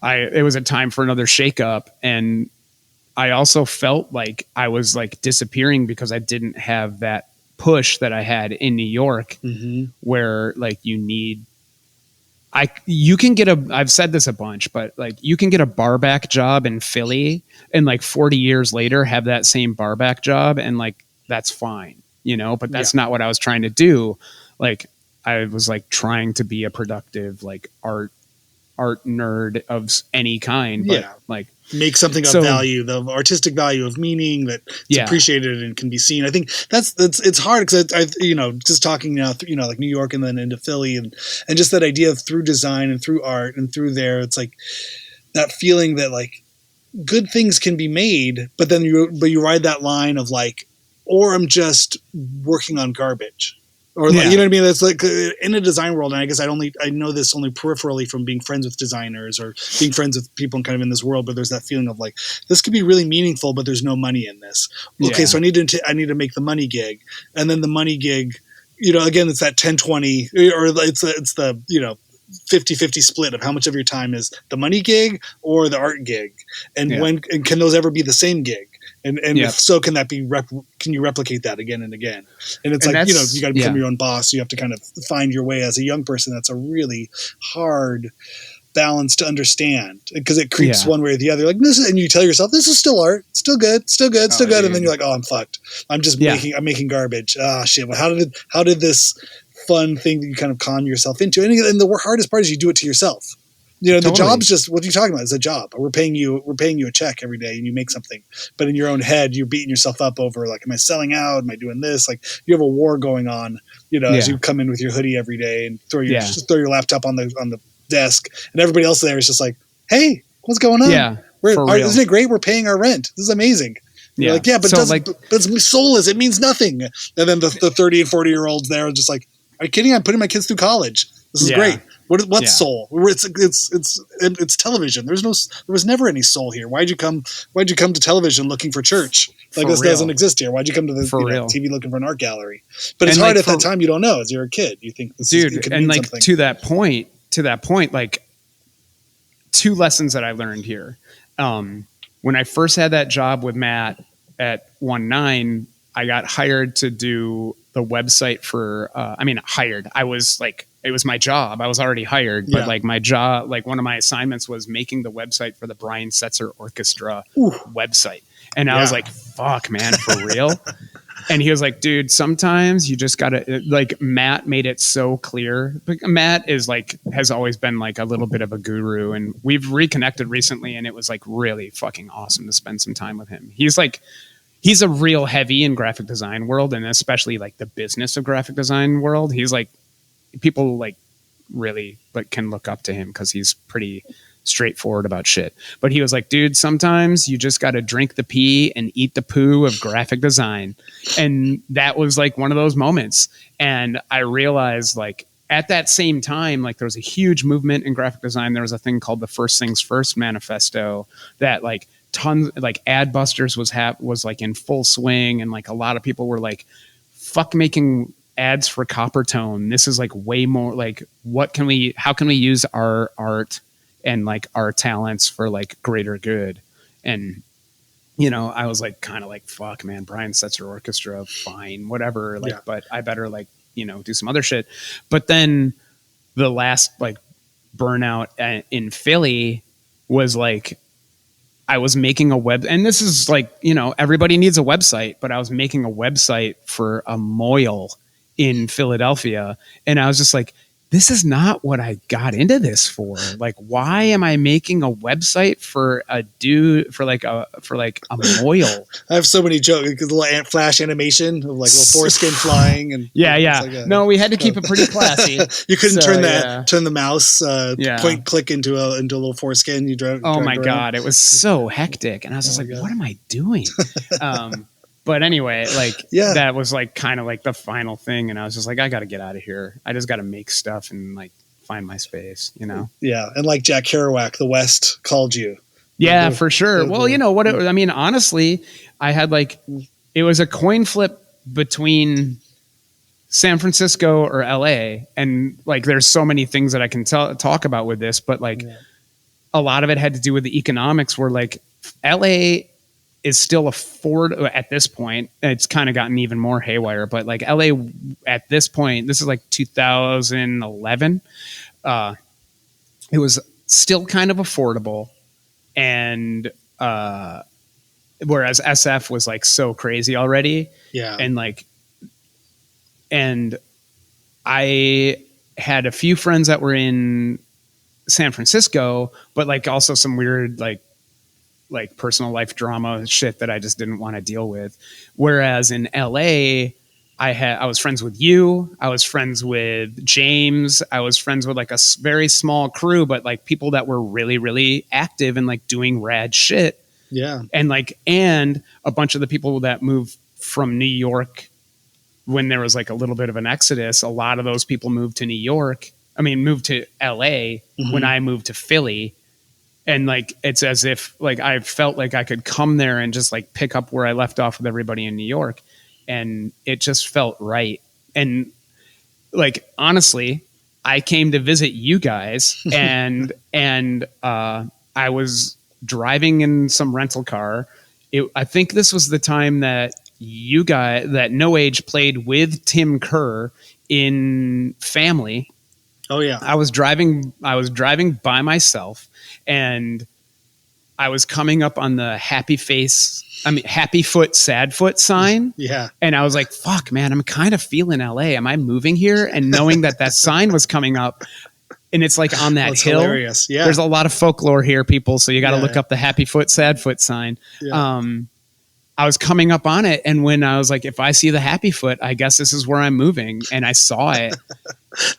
it was a time for another shakeup. And I also felt like I was like disappearing because I didn't have that push that I had in New York, where like I've said this a bunch, but like you can get a barback job in Philly and like 40 years later have that same barback job, and like that's fine, but that's not what I was trying to do. Like I was like trying to be a productive like art nerd of any kind, but like make something of value, the artistic value of meaning that's appreciated and can be seen. I think it's hard because I just talking now, like New York and then into Philly and just that idea of through design and through art and through there, it's like that feeling that like good things can be made, but then you ride that line of like, or I'm just working on garbage. Or like, you know what I mean? That's like in a design world, and I guess I know this only peripherally from being friends with designers or being friends with people kind of in this world. But there's that feeling of like this could be really meaningful, but there's no money in this. Okay, so I need to make the money gig, and then the money gig, again, it's that 10-20, or it's the 50-50 split of how much of your time is the money gig or the art gig, and and can those ever be the same gig? And if so, can that be can you replicate that again and again? And it's like, you got to become your own boss. You have to kind of find your way as a young person. That's a really hard balance to understand because it creeps one way or the other. Like this, and you tell yourself, this is still art, still good, still good. And then you're like, oh, I'm fucked. I'm just making garbage. Ah, shit. Well, how did this fun thing that you kind of con yourself into? And the hardest part is you do it to yourself. The job's just, what are you talking about? It's a job. We're paying you a check every day and you make something, but in your own head, you're beating yourself up over like, am I selling out? Am I doing this? Like you have a war going on, as you come in with your hoodie every day and throw your laptop on the desk, and everybody else there is just like, hey, what's going on? Yeah. Isn't it great? We're paying our rent. This is amazing. You're like, but but it's soulless. It means nothing. And then the 30 and 40 year olds there are just like, are you kidding? I'm putting my kids through college. This is great. What's soul? It's television. There was never any soul here. Why'd you come to television looking for church? Like this doesn't exist here. Why'd you come to the TV looking for an art gallery? But it's hard at that time. You don't know as you're a kid. You think this could mean something. To that point, like two lessons that I learned here. When I first had that job with Matt at 19, I got hired to do the website for. Hired. I was like. It was my job. I was already hired, but like my job, like one of my assignments was making the website for the Brian Setzer Orchestra website. And I was like, fuck, man, for real? And he was like, dude, sometimes you just gotta, like, Matt made it so clear. Like, Matt is like, has always been like a little bit of a guru, and we've reconnected recently, and it was like really fucking awesome to spend some time with him. He's like, he's a real heavy in graphic design world, and especially like the business of graphic design world. He's like, people like really like can look up to him because he's pretty straightforward about shit. But he was like, dude, sometimes you just got to drink the pee and eat the poo of graphic design. And that was like one of those moments. And I realized, like, at that same time, like, there was a huge movement in graphic design. There was a thing called the First Things First manifesto that like tons, like Adbusters was like in full swing. And like a lot of people were like, fuck making ads for Coppertone. This is like way more like, how can we use our art and like our talents for like greater good? And, you know, I was like, kind of like, fuck, man, Brian Setzer Orchestra, fine, whatever. Like, but I better like, you know, do some other shit. But then the last like burnout in Philly was like, I was making a web, and this is like, you know, everybody needs a website, but I was making a website for a Moyle in Philadelphia. And I was just like, this is not what I got into this for. Like, why am I making a website for a dude for like a Moyle? I have so many jokes. The little flash animation of like little foreskin flying and yeah. Like No, we had to keep it pretty classy. You couldn't turn the mouse point click into a little foreskin. You drove. Oh my god, it was so hectic, and I was just like, what am I doing? But anyway, like, that was like kind of like the final thing. And I was just like, I got to get out of here. I just got to make stuff and like find my space, you know? Yeah. And like Jack Kerouac, the West called you. Yeah, for sure. Well, you know what? I mean, honestly, I had like, it was a coin flip between San Francisco or LA. And like, there's so many things that I can talk about with this, but like a lot of it had to do with the economics where like LA is still at this point. It's kind of gotten even more haywire, but like LA at this point, this is like 2011. It was still kind of affordable. And, whereas SF was like so crazy already. Yeah. And I had a few friends that were in San Francisco, but like also some weird, like personal life drama shit that I just didn't want to deal with. Whereas in LA, I was friends with you. I was friends with James. I was friends with like a very small crew, but like people that were really, really active and like doing rad shit. Yeah. And a bunch of the people that moved from New York when there was like a little bit of an exodus, a lot of those people moved to moved to LA when I moved to Philly. And like, it's as if like I felt like I could come there and just like pick up where I left off with everybody in New York. And it just felt right. And like, honestly, I came to visit you guys and I was driving in some rental car. I think this was the time that that No Age played with Tim Kerr in Family. Oh yeah. I was driving by myself, and I was coming up on the happy foot, sad foot sign. Yeah. And I was like, fuck, man, I'm kind of feeling LA. Am I moving here? And knowing that sign was coming up, and it's like on that hill. Hilarious. Yeah. There's a lot of folklore here, people. So you got to look up the happy foot, sad foot sign. Yeah. I was coming up on it, and when I was like, if I see the happy foot, I guess this is where I'm moving. And I saw it.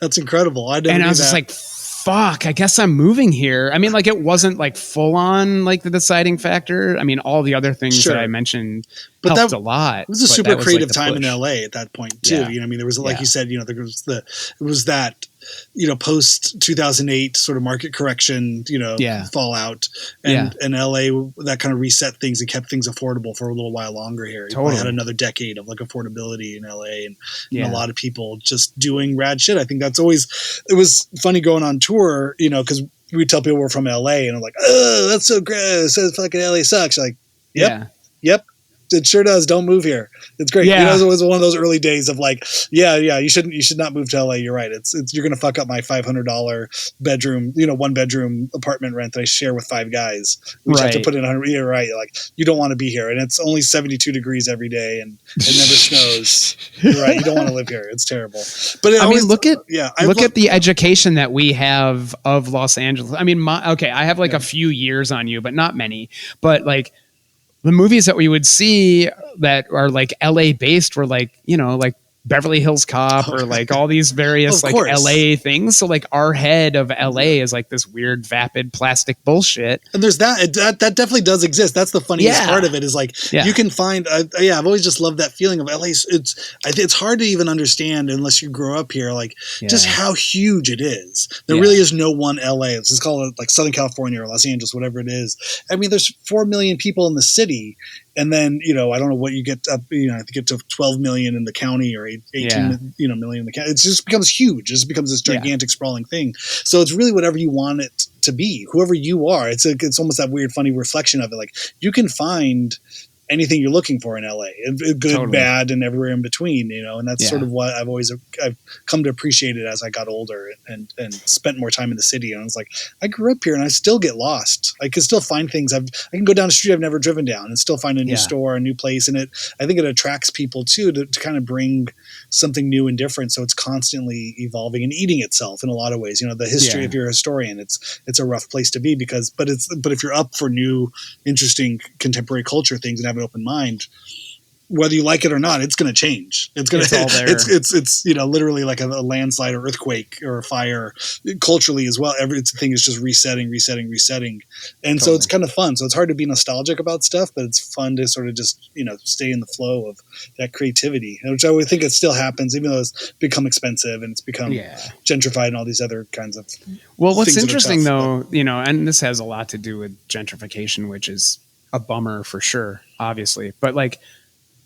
That's incredible. I was just like, fuck, I guess I'm moving here. I mean, like, it wasn't like full on like the deciding factor. I mean, all the other things that I mentioned helped a lot. It was a super creative time in LA at that point too. Yeah. You know, I mean, there was, like you said, you know, there was it was that, you know, post 2008 sort of market correction, you know, fallout, and LA that kind of reset things and kept things affordable for a little while longer here. Totally. We had another decade of like affordability in LA and a lot of people just doing rad shit. I think it was funny going on tour, you know, because we tell people we're from LA and I'm like, oh, that's so gross. Fucking LA sucks. Like, yep. It sure does. Don't move here. It's great. Yeah. It was one of those early days of like, yeah, you should not move to LA. You're right. It's you're going to fuck up my $500 bedroom, 1-bedroom apartment rent that I share with 5 guys. We have to put in 100. You're right. Like, you don't want to be here. And it's only 72 degrees every day and it never snows. You're right. You don't want to live here. It's terrible. But look at the education that we have of Los Angeles. I mean, I have like a few years on you, but not many. But like, the movies that we would see that are like LA based were like, like Beverly Hills Cop or like all these various like LA things. So like our head of LA is like this weird vapid plastic bullshit. And there's that definitely does exist. That's the funniest part of it is like you can find. I've always just loved that feeling of LA. It's hard to even understand unless you grow up here. Like just how huge it is. There really is no one LA. It's just called like Southern California or Los Angeles, whatever it is. I mean, there's 4 million people in the city. And then, I don't know what you get up, I think get to 12 million in the county or 18 million in the county. It just becomes huge. It just becomes this gigantic sprawling thing. So it's really whatever you want it to be, whoever you are. It's almost that weird, funny reflection of it. Like you can find anything you're looking for in LA, good, bad, and everywhere in between, and that's sort of what I've come to appreciate it as I got older and spent more time in the city. And I was like, I grew up here and I still get lost. I can still find things. I can go down a street I've never driven down and still find a new store, a new place. And I think it attracts people too, to kind of bring something new and different. So it's constantly evolving and eating itself in a lot of ways. The history, if you're a historian, it's a rough place to be but if you're up for new, interesting contemporary culture things and have an open mind, whether you like it or not, it's going to change. It's going to, it's literally like a landslide or earthquake or a fire culturally as well. Everything is just resetting. And so it's kind of fun. So it's hard to be nostalgic about stuff, but it's fun to sort of just, stay in the flow of that creativity, which I would think it still happens, even though it's become expensive and it's become gentrified and all these other kinds of. Well, what's interesting though, and this has a lot to do with gentrification, which is a bummer for sure, obviously, but like,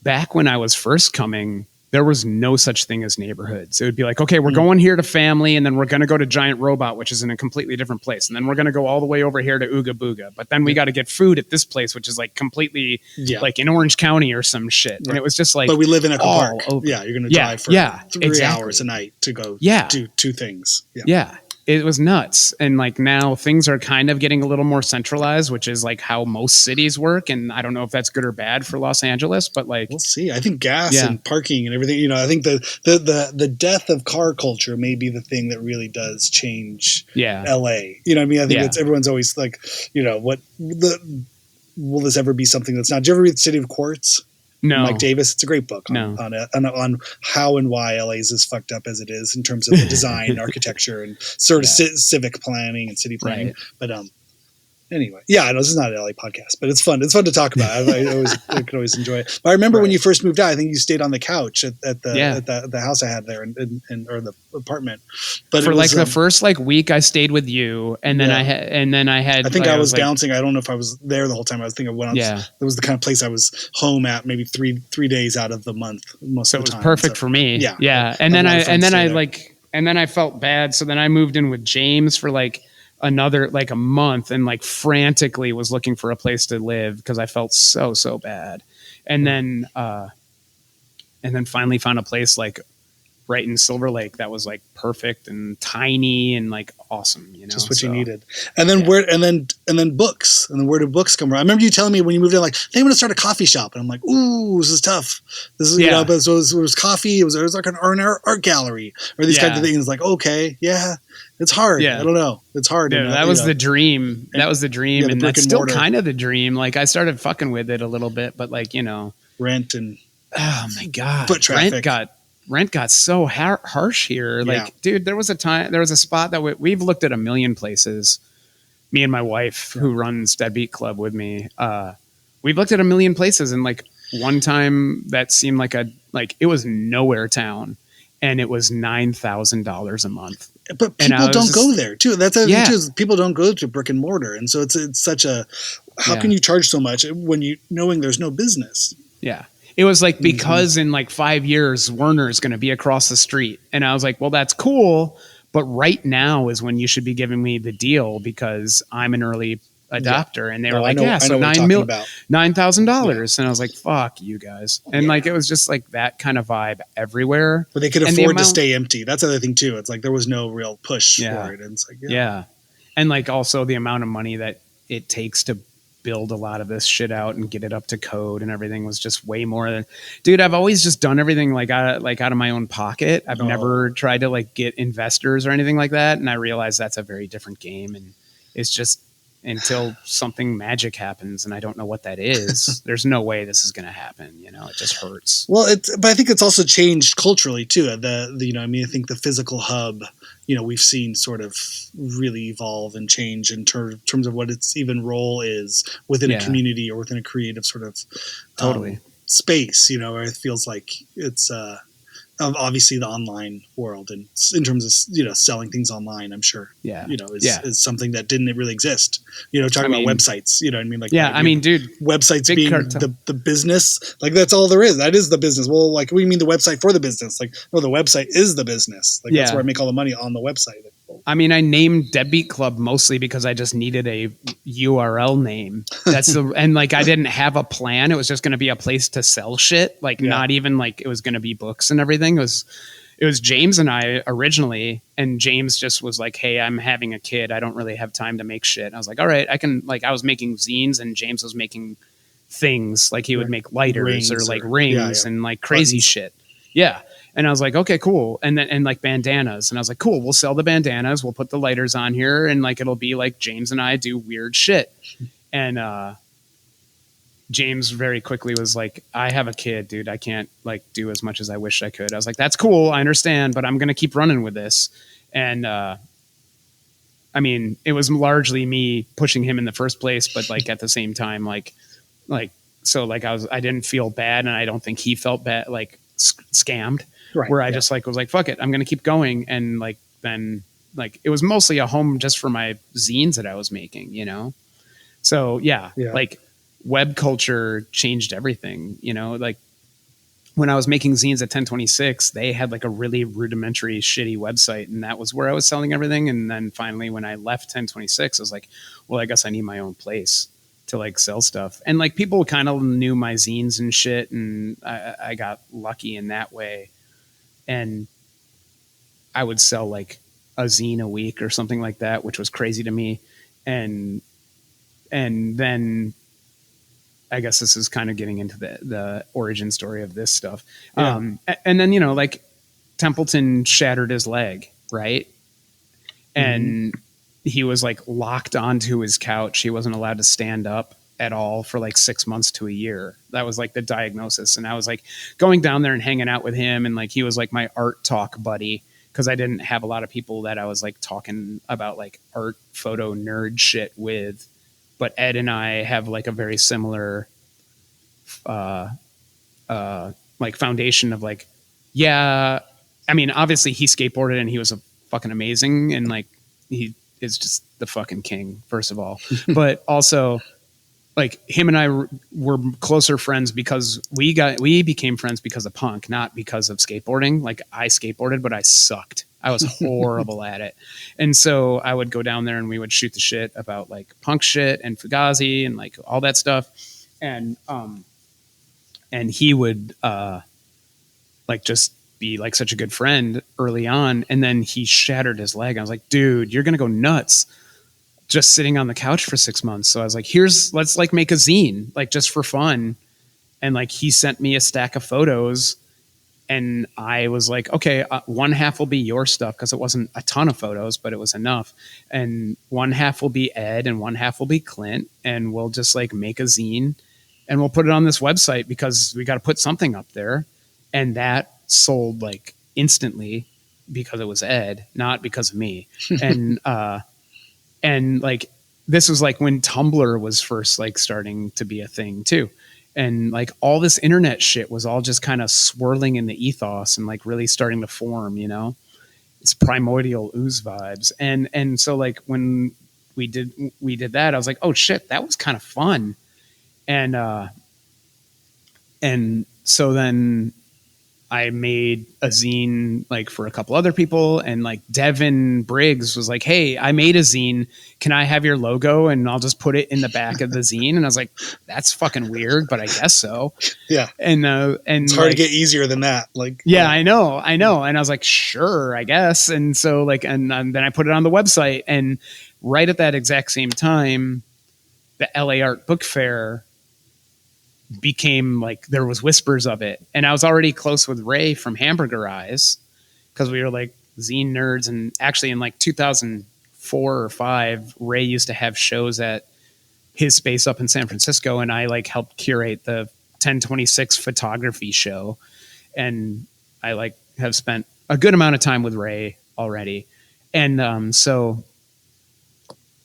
back when I was first coming, there was no such thing as neighborhoods. It would be like, okay, we're going here to Family, and then we're going to go to Giant Robot, which is in a completely different place. And then we're going to go all the way over here to Ooga Booga. But then we got to get food at this place, which is like completely like in Orange County or some shit. Right. And it was just like, but we live in Echo Park. Over. Yeah, you're going to drive for 3 hours a night to go do 2 things. Yeah. It was nuts. And like now things are kind of getting a little more centralized, which is like how most cities work. And I don't know if that's good or bad for Los Angeles, but like, we'll see. I think gas and parking and everything, I think the death of car culture may be the thing that really does change LA. You know what I mean? I think everyone's always like, will this ever be something that's not? Did you ever read City of Quartz? No. Mike Davis. It's a great book on how and why LA is as fucked up as it is in terms of the design, architecture, and sort of civic planning and city planning. Right. But anyway, I know this is not an LA podcast, but it's fun. It's fun to talk about. I could always enjoy it. But I remember when you first moved out, I think you stayed on the couch at the house I had there or the apartment. But for the first week, I stayed with you, and then I had. I think I was bouncing. I don't know if I was there the whole time. I was thinking it was the kind of place I was home at maybe three days out of the month most of the time. So it was perfect for me. Yeah. And then I felt bad, so then I moved in with James for another a month and frantically was looking for a place to live because I felt so bad. And then finally found a place right in Silver Lake that was perfect and tiny and awesome, just what you needed. And then then books. And then where do books come from? I remember you telling me when you moved in, they want to start a coffee shop. And I'm like, ooh, this is tough. This is, but so it was coffee. It was like an art gallery or these kinds of things. Okay. Yeah. It's hard. I don't know. It's hard. Yeah, that was the dream. That was the dream. And that's still kind of the dream. I started fucking with it a little bit, but rent and oh my God, foot traffic. Rent got so harsh here. Dude, there was a spot that we've looked at a million places. Me and my wife, who runs Deadbeat Club with me, we've looked at a million places. And one time that seemed it was nowhere town, and it was $9,000 a month. But people don't go there too. That's the thing too. People don't go to brick and mortar, and so it's such a. How can you charge so much when knowing there's no business? Yeah. It was because in 5 years, Werner is going to be across the street. And I was like, well, that's cool. But right now is when you should be giving me the deal because I'm an early adopter, and they were No, like, I know what you're talking about. $9,000, and I was like, fuck you guys, and like it was just like that kind of vibe everywhere. But they could And afford to stay empty. That's the other thing too. It's like there was no real push for it, and it's like and like also the amount of money that it takes to build a lot of this shit out and get it up to code and everything was just way more than, dude, I've always just done everything like out of my own pocket. I've never tried to like get investors or anything like that. And I realize that's a very different game. And it's just until something magic happens and I don't know what that is, there's no way this is going to happen. You know, it just hurts. Well, but I think it's also changed culturally too. The you know, I mean, I think the physical hub, you know, we've seen sort of really evolve and change in terms of what its even role is within a community or within a creative sort of space, you know, where it feels like it's obviously the online world, and in terms of, you know, selling things online, I'm sure, you know, is something that didn't really exist, you know, talking about websites, you know what I mean? Like, I mean, dude, websites being the business, like that's all there is. That is the business. Well, like, what do you mean the website for the business? Like, no, the website is the business. Like, that's where I make all the money, on the website. I mean, I named Deadbeat Club mostly because I just needed a URL name. And like, I didn't have a plan. It was just going to be a place to sell shit. Like, not even like it was going to be books and everything. It was James and I originally, and James just was like, "Hey, I'm having a kid. I don't really have time to make shit." And I was like, "All right, I can." Like, I was making zines, and James was making things. Like, he would make lighters or like rings and like crazy shit. Yeah. And I was like, okay, cool. And then, and like bandanas. And I was like, cool, we'll sell the bandanas. We'll put the lighters on here. And like, it'll be like James and I do weird shit. And James very quickly was like, I have a kid, dude. I can't like do as much as I wish I could. I was like, that's cool. I understand, but I'm going to keep running with this. And I mean, it was largely me pushing him in the first place, but like at the same time, so like I didn't feel bad, and I don't think he felt bad, like scammed. Right, where I just like was like, fuck it, I'm gonna keep going. And like then like it was mostly a home just for my zines that I was making, you know. So like web culture changed everything, you know. Like when I was making zines at 1026, they had like a really rudimentary shitty website, and that was where I was selling everything. And then finally when I left 1026, I was like, well, I guess I need my own place to like sell stuff. And like people kind of knew my zines and shit, and I got lucky in that way. And I would sell like a zine a week or something like that, which was crazy to me. And then I guess this is kind of getting into the origin story of this stuff. And then, you know, like Templeton shattered his leg, right? And he was like locked onto his couch. He wasn't allowed to stand up at all for like 6 months to a year. That was like the diagnosis. And I was like going down there and hanging out with him. And like, he was like my art talk buddy, because I didn't have a lot of people that I was like talking about like art photo nerd shit with. But Ed and I have like a very similar like foundation of like, I mean, obviously he skateboarded and he was a fucking amazing, and like he is just the fucking king, first of all. But also like him and I were closer friends because we became friends because of punk, not because of skateboarding. Like I skateboarded, but I sucked. I was horrible at it. And so I would go down there and we would shoot the shit about like punk shit and Fugazi and like all that stuff. And he would like just be like such a good friend early on. And then he shattered his leg. I was like, dude, you're going to go nuts just sitting on the couch for 6 months. So I was like, let's like make a zine, like just for fun. And like, he sent me a stack of photos, and I was like, okay, one half will be your stuff, 'cause it wasn't a ton of photos, but it was enough. And one half will be Ed and one half will be Clint. And we'll just like make a zine and we'll put it on this website because we got to put something up there. And that sold like instantly because it was Ed, not because of me. And like, this was like when Tumblr was first like starting to be a thing too. And like all this internet shit was all just kind of swirling in the ethos and like really starting to form, you know, it's primordial ooze vibes. And so like when we did that, I was like, oh shit, that was kind of fun. And so then I made a zine like for a couple other people, and like Devin Briggs was like, "Hey, I made a zine. Can I have your logo and I'll just put it in the back of the zine?" And I was like, "That's fucking weird, but I guess so." Yeah. And it's hard to get easier than that. Like, yeah, I know. And I was like, "Sure, I guess." And so like, and then I put it on the website, and right at that exact same time, the LA Art Book Fair became like, there was whispers of it, and I was already close with Ray from Hamburger Eyes because we were like zine nerds. And actually in like 2004 or 5, Ray used to have shows at his space up in San Francisco, and I like helped curate the 1026 photography show, and I like have spent a good amount of time with Ray already. And so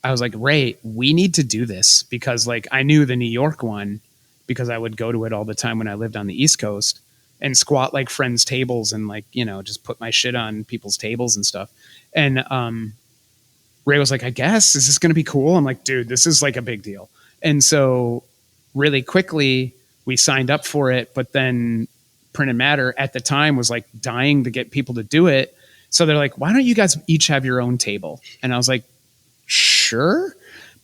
I was like, Ray, we need to do this, because like I knew the New York one because I would go to it all the time when I lived on the East Coast and squat like friends' tables and like, you know, just put my shit on people's tables and stuff. And Ray was like, I guess, is this going to be cool? I'm like, dude, this is like a big deal. And so really quickly we signed up for it, but then Printed Matter at the time was like dying to get people to do it. So they're like, why don't you guys each have your own table? And I was like, sure.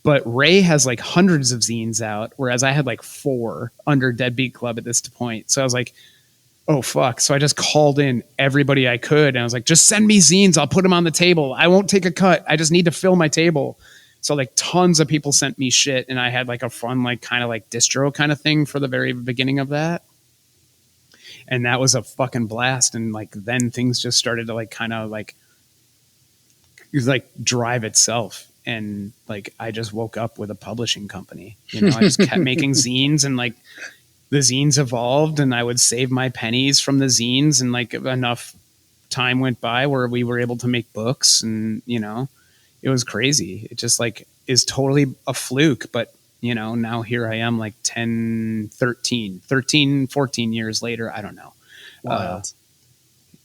But Ray has like hundreds of zines out, whereas I had like 4 under Deadbeat Club at this point. So I was like, oh, fuck. So I just called in everybody I could. And I was like, just send me zines. I'll put them on the table. I won't take a cut. I just need to fill my table. So like tons of people sent me shit. And I had like a fun, like kind of like distro kind of thing for the very beginning of that. And that was a fucking blast. And like then things just started to like kind of like drive itself. And like I just woke up with a publishing company. You know, I just kept making zines, and like the zines evolved, and I would save my pennies from the zines, and like enough time went by where we were able to make books. And you know, it was crazy. It just like is totally a fluke. But you know, now here I am like 13, 14 years later. I don't know.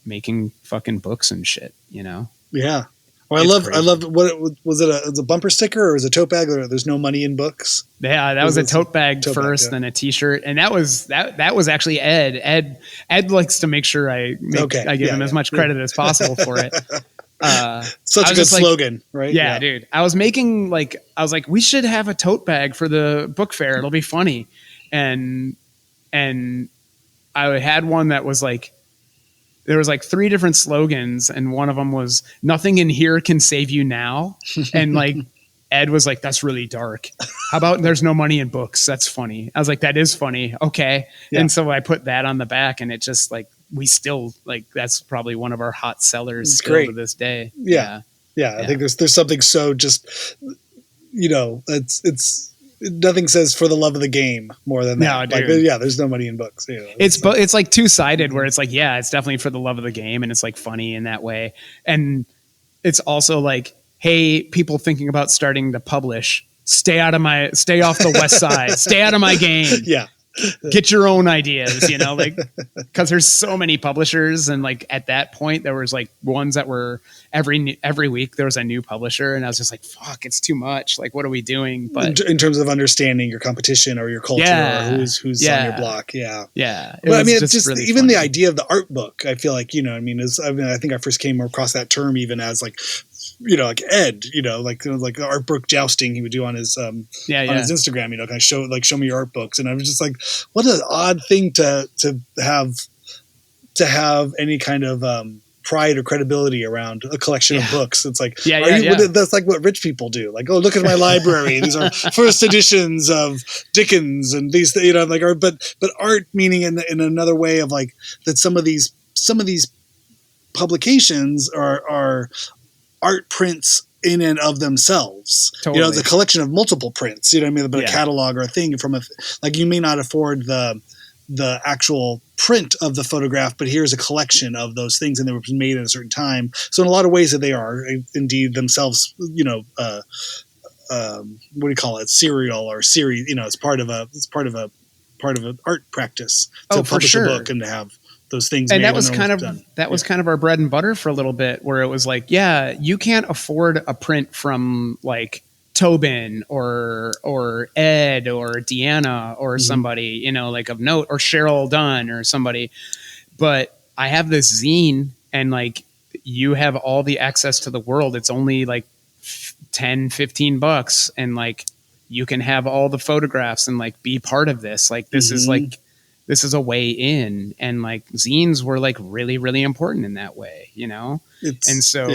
Making fucking books and shit, you know? Yeah. Well, I love what was it? Was a bumper sticker or was it a tote bag? There's no money in books. Yeah, that was a tote bag first, then a T-shirt, and that was actually Ed. Ed likes to make sure I give him as much credit as possible for it. Such a good slogan, right? Yeah, dude. I was like, we should have a tote bag for the book fair. It'll be funny, and I had one that was like. There was like 3 different slogans, and one of them was "Nothing in here can save you now," and like Ed was like, "That's really dark. How about there's no money in books? That's funny." I was like, "That is funny." Okay, and so I put that on the back, and it just like we still like that's probably one of our hot sellers still to this day. Yeah. I think there's something so just you know it's. Nothing says for the love of the game more than that. No, dude. Like, there's no money in books. You know, it's like two-sided where it's like, yeah, it's definitely for the love of the game, and it's like funny in that way. And it's also like, hey, people thinking about starting to publish, stay off the West Side, stay out of my game. Yeah. Get your own ideas, you know, like, because there's so many publishers, and like at that point there was like ones that were every week there was a new publisher, and I was just like, fuck, it's too much. Like, what are we doing? But in terms of understanding your competition or your culture or who's on your block, but I mean, it's just really even funny. the idea of the art book. I feel like I think I first came across that term even as like. Like Ed, like the art book jousting he would do on his on his Instagram, kind of show me your art books, and I was just like, what an odd thing to have any kind of pride or credibility around a collection of books. It's like, that's like what rich people do. Like, oh, look at my library. These are first editions of Dickens and these, like art, but art meaning in another way of like that. Some of these publications are art prints in and of themselves. Totally. It's a collection of multiple prints, but a catalog or a thing from you may not afford the actual print of the photograph, but here's a collection of those things, and they were made at a certain time. So in a lot of ways that they are indeed themselves, what do you call it? Serial or series, it's part of an art practice to publish a book and to have those things. And that was kind of our bread and butter for a little bit, where it was like, you can't afford a print from like Tobin or Ed or Deanna or somebody, like of note, or Cheryl Dunn or somebody. But I have this zine and like you have all the access to the world. It's only like 10, 15 bucks. And like, you can have all the photographs and like be part of this. Like, this is like, this is a way in. And like zines were like really, really important in that way, you know? And so,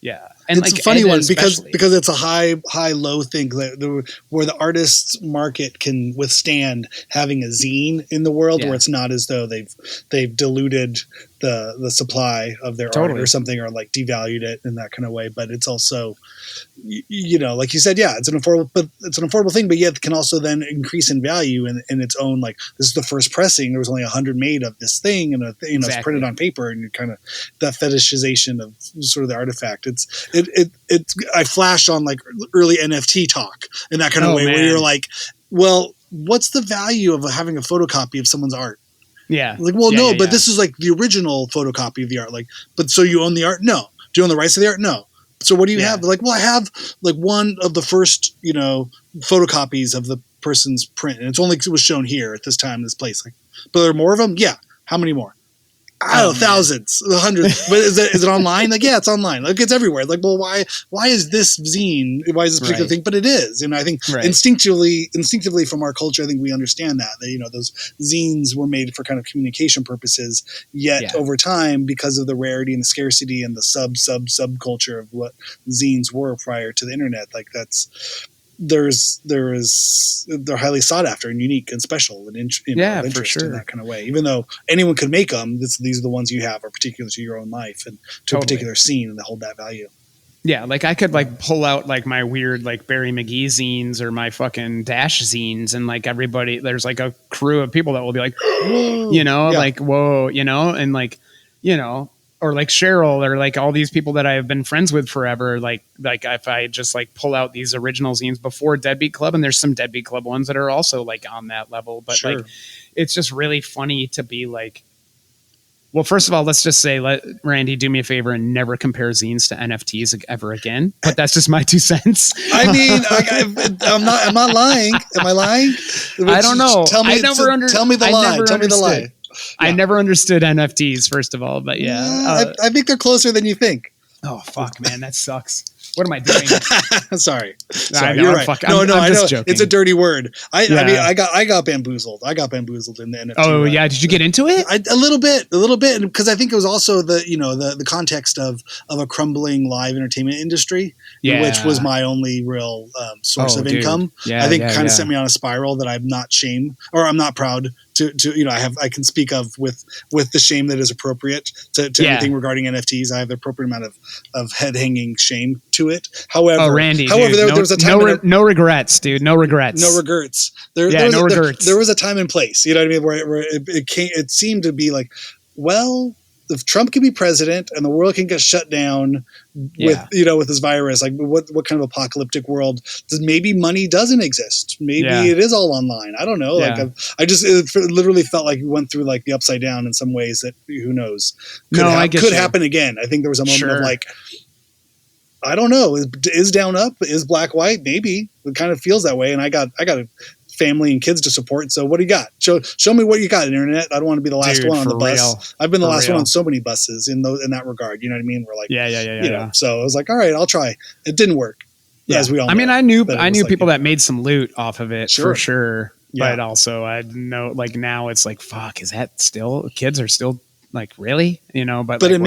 yeah. And it's like a funny one because especially. it's a high low thing where the artist's market can withstand having a zine in the world where it's not as though they've diluted the supply of their art or something, or like devalued it in that kind of way. But it's also, you know, like you said, it's an affordable thing, but yet it can also then increase in value in its own. Like, this is the first pressing. There was only 100 made of this thing, and it's printed on paper, and you kind of that fetishization of sort of the artifact. I flash on like early NFT talk in that kind of way, where you're like, well, what's the value of having a photocopy of someone's art? Yeah. Like, well, but this is like the original photocopy of the art. Like, but so you own the art? No. Do you own the rights to the art? No. So what do you have? Like, well, I have like one of the first, you know, photocopies of the person's print, and it was shown here at this time, this place. Like, but there are more of them? Yeah. How many more? I don't know, thousands, hundreds. But is it online? Like, yeah, it's online. Like, it's everywhere. Like, well, why is this zine? Why is this particular thing? But it is. And I think instinctively from our culture, I think we understand that, you know, those zines were made for kind of communication purposes. Yet over time, because of the rarity and the scarcity and the subculture of what zines were prior to the internet, like they're highly sought after and unique and special and of interest in that kind of way. Even though anyone could make them, these are the ones you have are particular to your own life and to a particular scene, and they hold that value. Yeah, like I could like pull out like my weird like Barry McGee zines or my fucking Dash zines, and like everybody, there's like a crew of people that will be like, you know, like whoa, you know, and like, you know. Or like Cheryl, or like all these people that I have been friends with forever. Like if I just like pull out these original zines before Deadbeat Club, and there's some Deadbeat Club ones that are also like on that level. But like, it's just really funny to be like, well, first of all, let's just say, let Randy do me a favor and never compare zines to NFTs ever again. But that's just my 2 cents. I mean, I'm not lying. Am I lying? I don't know. Tell me the lie. I never understood NFTs, first of all, but I think they're closer than you think. Oh, fuck, man. That sucks. What am I doing? Sorry. You're right. I'm just joking. It's a dirty word. I mean, I got bamboozled. I got bamboozled in the NFT. Oh, yeah. Did you get into it? A little bit, because I think it was also the context of a crumbling live entertainment industry, which was my only real source of income. Yeah, I think kind of sent me on a spiral that I'm not proud to I can speak of with the shame that is appropriate to anything regarding NFTs. I have the appropriate amount of head hanging shame to it. However, Randy, there was a time no regrets, dude. No regrets. No regrets. There was a time and place. You know what I mean? Where it seemed to be like, well, if Trump can be president and the world can get shut down with this virus, like what kind of apocalyptic world maybe money doesn't exist? Maybe it is all online. I don't know. Yeah. Like it literally felt like we went through like the upside down in some ways that who knows could happen again. I think there was a moment of like, I don't know, is down up? Is black white? Maybe it kind of feels that way. And I got a family and kids to support. So what do you got? Show me what you got, internet. I don't want to be the last one on the bus. Real. I've been the last one on so many buses in that regard. You know what I mean? We're like, yeah. So I was like, all right, I'll try. It didn't work. As we all know. I mean, I knew people that made some loot off of it for sure. Yeah. But also I know like now it's like, fuck, is that still, kids are still like, really? But like, I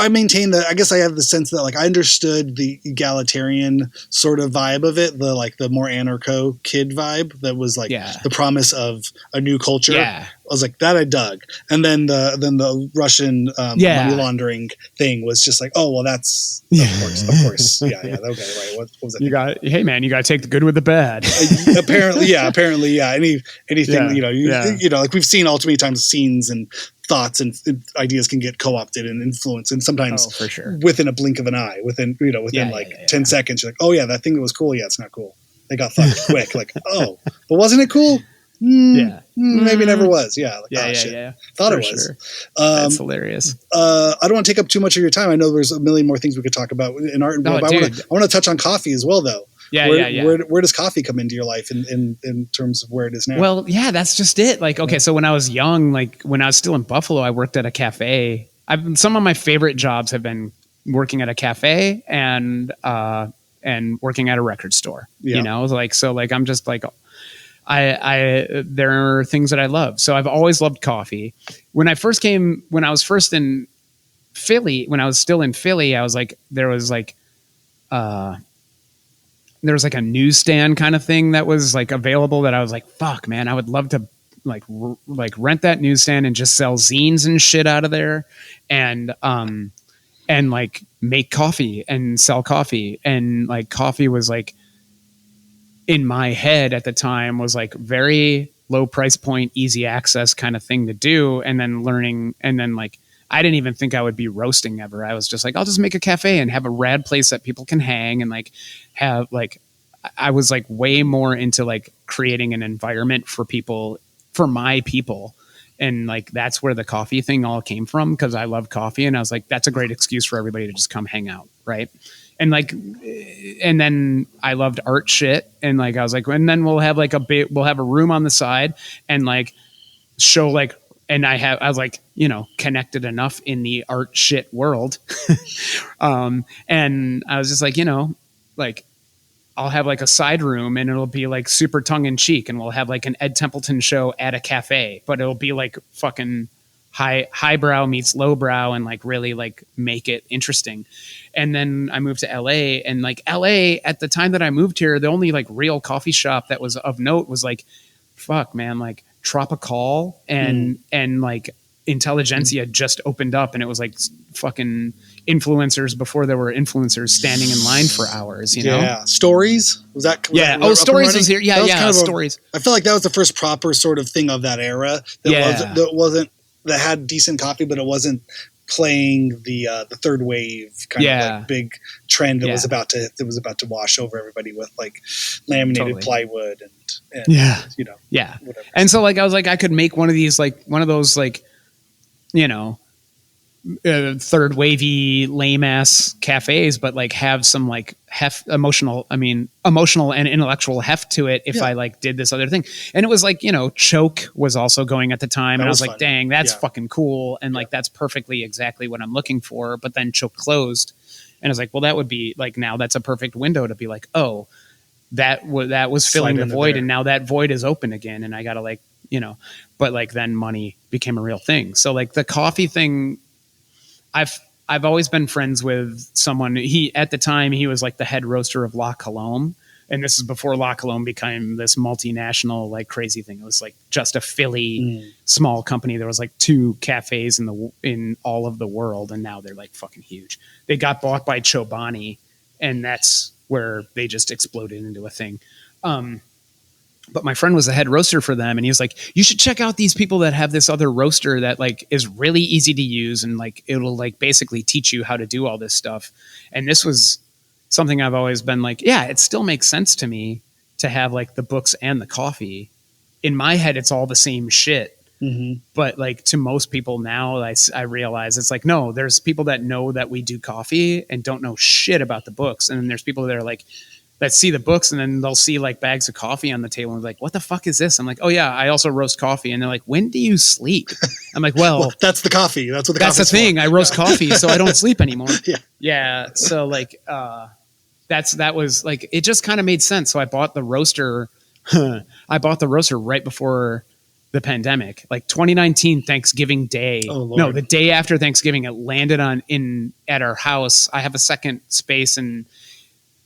maintain that. I guess I have the sense that like I understood the egalitarian sort of vibe of it, the more anarcho kid vibe that was like the promise of a new culture. Yeah. I was like, that I dug. And then the Russian money laundering thing was just like, oh well, that's of course. Yeah. Okay, right. What was that? Hey man, you got to take the good with the bad. Apparently, yeah. Anything, like we've seen all too many times scenes and thoughts and ideas can get co-opted and influenced, and sometimes for sure within a blink of an eye, within 10 seconds, you're like, oh yeah, that thing that was cool, it's not cool. They got fucked quick. Like, oh, but wasn't it cool? Maybe never was. Shit. Thought it was. Sure. That's hilarious. I don't want to take up too much of your time. I know there's a million more things we could talk about in art and world. I want to touch on coffee as well, though. Where does coffee come into your life in terms of where it is now? Well, yeah, that's just it. Like, okay, so when I was young, like when I was still in Buffalo, I worked at a cafe. Some of my favorite jobs have been working at a cafe and working at a record store. Yeah. You know, like so, like I'm just like there are things that I love. So I've always loved coffee. When I was first in Philly, when I was still in Philly, I was like, there was like a newsstand kind of thing that was like available that I was like, fuck, man, I would love to like rent that newsstand and just sell zines and shit out of there. And like make coffee and sell coffee. And like coffee was like in my head at the time was like very low price point, easy access kind of thing to do. And then learning, and then like, I didn't even think I would be roasting ever. I was just like, I'll just make a cafe and have a rad place that people can hang and like have like, I was like way more into like creating an environment for people, for my people. And like, that's where the coffee thing all came from. Cause I love coffee. And I was like, that's a great excuse for everybody to just come hang out. Right. And like, and then I loved art shit. And like, I was like, and then we'll have a room on the side and like show like, and I was like, you know, connected enough in the art shit world. And I was just like, you know, like I'll have like a side room and it'll be like super tongue in cheek and we'll have like an Ed Templeton show at a cafe, but it'll be like fucking highbrow meets lowbrow and like really like make it interesting. And then I moved to LA and like LA at the time that I moved here, the only like real coffee shop that was of note was like, fuck man, like Tropical and like Intelligentsia just opened up and it was like fucking influencers before there were influencers standing in line for hours, you know? Yeah. Stories? Was that? Stories was here. Yeah. Stories. I feel like that was the first proper sort of thing of that era that had decent coffee, but it wasn't playing the third wave kind of like big trend that was about to wash over everybody with like laminated plywood and you know, whatever. And so like I was like, I could make one of these like one of those like, you know, third wavy lame ass cafes, but like have some like emotional and intellectual heft to it if I like did this other thing. And it was like, you know, Choke was also going at the time and I was like, dang, that's fucking cool. And like, that's perfectly exactly what I'm looking for. But then Choke closed and I was like, well, that would be like, now that's a perfect window to be like, oh, that was filling the void. And now that void is open again. And I got to like, you know, but like then money became a real thing. So like the coffee thing, I've always been friends with someone. At the time he was like the head roaster of La Colombe, and this is before La Colombe became this multinational like crazy thing. It was like just a Philly small company. There was like 2 cafes in all of the world, and now they're like fucking huge. They got bought by Chobani, and that's where they just exploded into a thing. But my friend was the head roaster for them. And he was like, you should check out these people that have this other roaster that like is really easy to use. And like, it'll like basically teach you how to do all this stuff. And this was something I've always been like, yeah, it still makes sense to me to have like the books and the coffee. In my head, it's all the same shit. Mm-hmm. But like to most people now, I realize it's like, no, there's people that know that we do coffee and don't know shit about the books. And then there's people that are like, that see the books and then they'll see like bags of coffee on the table and like, what the fuck is this? I'm like, oh yeah, I also roast coffee. And they're like, when do you sleep? I'm like, well that's the coffee. That's what that's the thing. For. I roast coffee, so I don't sleep anymore. Yeah. So like, that was like, it just kind of made sense. So I bought the roaster. I bought the roaster right before the pandemic, like 2019 Thanksgiving Day. Oh, Lord. No, the day after Thanksgiving, it landed at our house. I have a second space and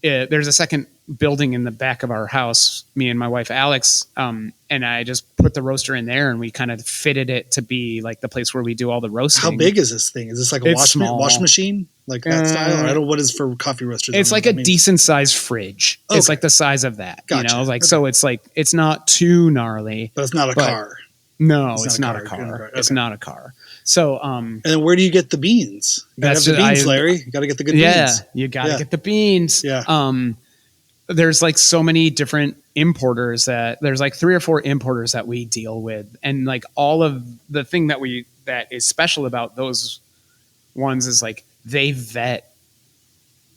there's a second building in the back of our house, me and my wife, Alex. And I just put the roaster in there and we kind of fitted it to be like the place where we do all the roasting. How big is this thing? Is this like a wash machine? Like that style? Or I don't know what is for coffee roasters. It's like a decent sized fridge. Okay. It's like the size of that, gotcha. You know, like, so it's like, it's not too gnarly, but it's not a car. No, it's not a car. Okay. It's not a car. So, and then where do you get the beans? You gotta have the beans, Larry. You got to get the good beans. Yeah, you got to get the beans. Yeah. There's like so many different importers there's like 3 or 4 importers that we deal with. And like all of the thing that is special about those ones is like they vet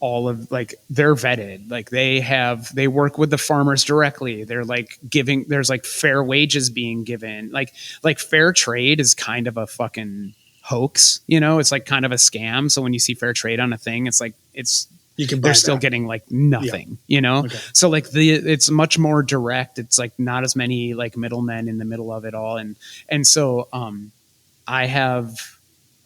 all of like they're vetted, like they work with the farmers directly. They're like giving, there's like fair wages being given, like fair trade is kind of a fucking hoax, you know, it's like kind of a scam. So when you see fair trade on a thing, it's like they're still getting like nothing, you know? Okay. So like it's much more direct. It's like not as many like middlemen in the middle of it all. And so I have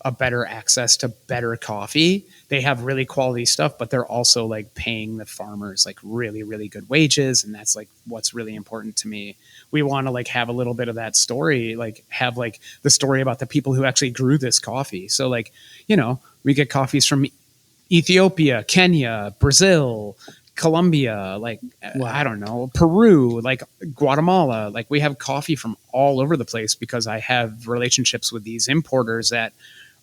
a better access to better coffee. They have really quality stuff, but they're also like paying the farmers like really, really good wages. And that's like what's really important to me. We want to like have a little bit of that story, like have like the story about the people who actually grew this coffee. So like, you know, we get coffees from Ethiopia, Kenya, Brazil, Colombia, like, wow. I don't know, Peru, like Guatemala. Like we have coffee from all over the place because I have relationships with these importers that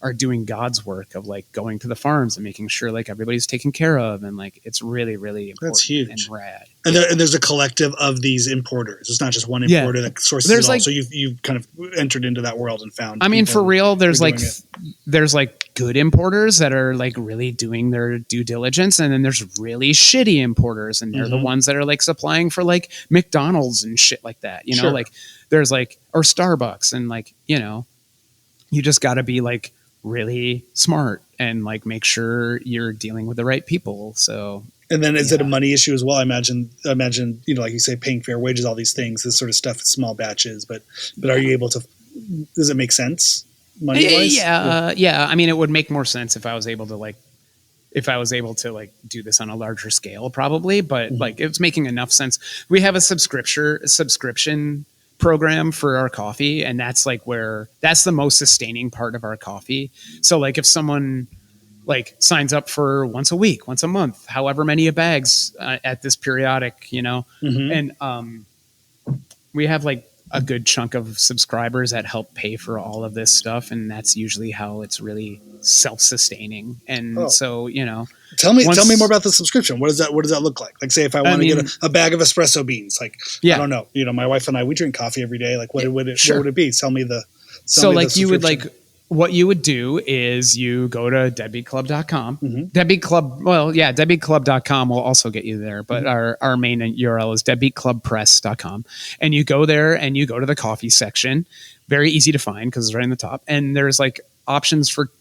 are doing God's work of like going to the farms and making sure like everybody's taken care of. And like, it's really, really important. That's huge. And rad. And there's a collective of these importers. It's not just one importer that sources it all. Like, so you've kind of entered into that world and found. I mean, for real, there's like good importers that are like really doing their due diligence. And then there's really shitty importers. And they're the ones that are like supplying for like McDonald's and shit like that. You know, like there's like, or Starbucks, and like, you know, you just got to be like really smart and like make sure you're dealing with the right people. So, and then is it a money issue as well? I imagine, you know, like you say, paying fair wages, all these things, this sort of stuff, small batches, but are you able to, does it make sense money wise? Yeah. I mean, it would make more sense if I was able to do this on a larger scale, probably, but like it's making enough sense. We have a subscription program for our coffee, and that's like that's the most sustaining part of our coffee. So like if someone like signs up for once a week, once a month, however many bags at this periodic, you know, and we have like a good chunk of subscribers that help pay for all of this stuff, and that's usually how it's really self-sustaining. And so, you know, tell me more about the subscription. What does that look like? Like say if I want to get a bag of espresso beans, like, I don't know, you know, my wife and I, we drink coffee every day. Like what would it be? Tell me you would like, what you would do is you go to deadbeatclub.com. Deadbeat Club, deadbeatclub.com will also get you there, but our main URL is deadbeatclubpress.com. And you go there and you go to the coffee section. Very easy to find because it's right in the top. And there's like options for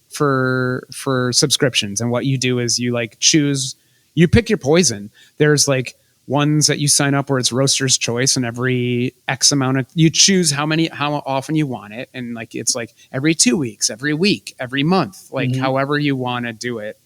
subscriptions. And what you do is you like you pick your poison. There's like ones that you sign up where it's roaster's choice, and every X amount of, you choose how often you want it. And like, it's like every 2 weeks, every week, every month, like however you want to do it.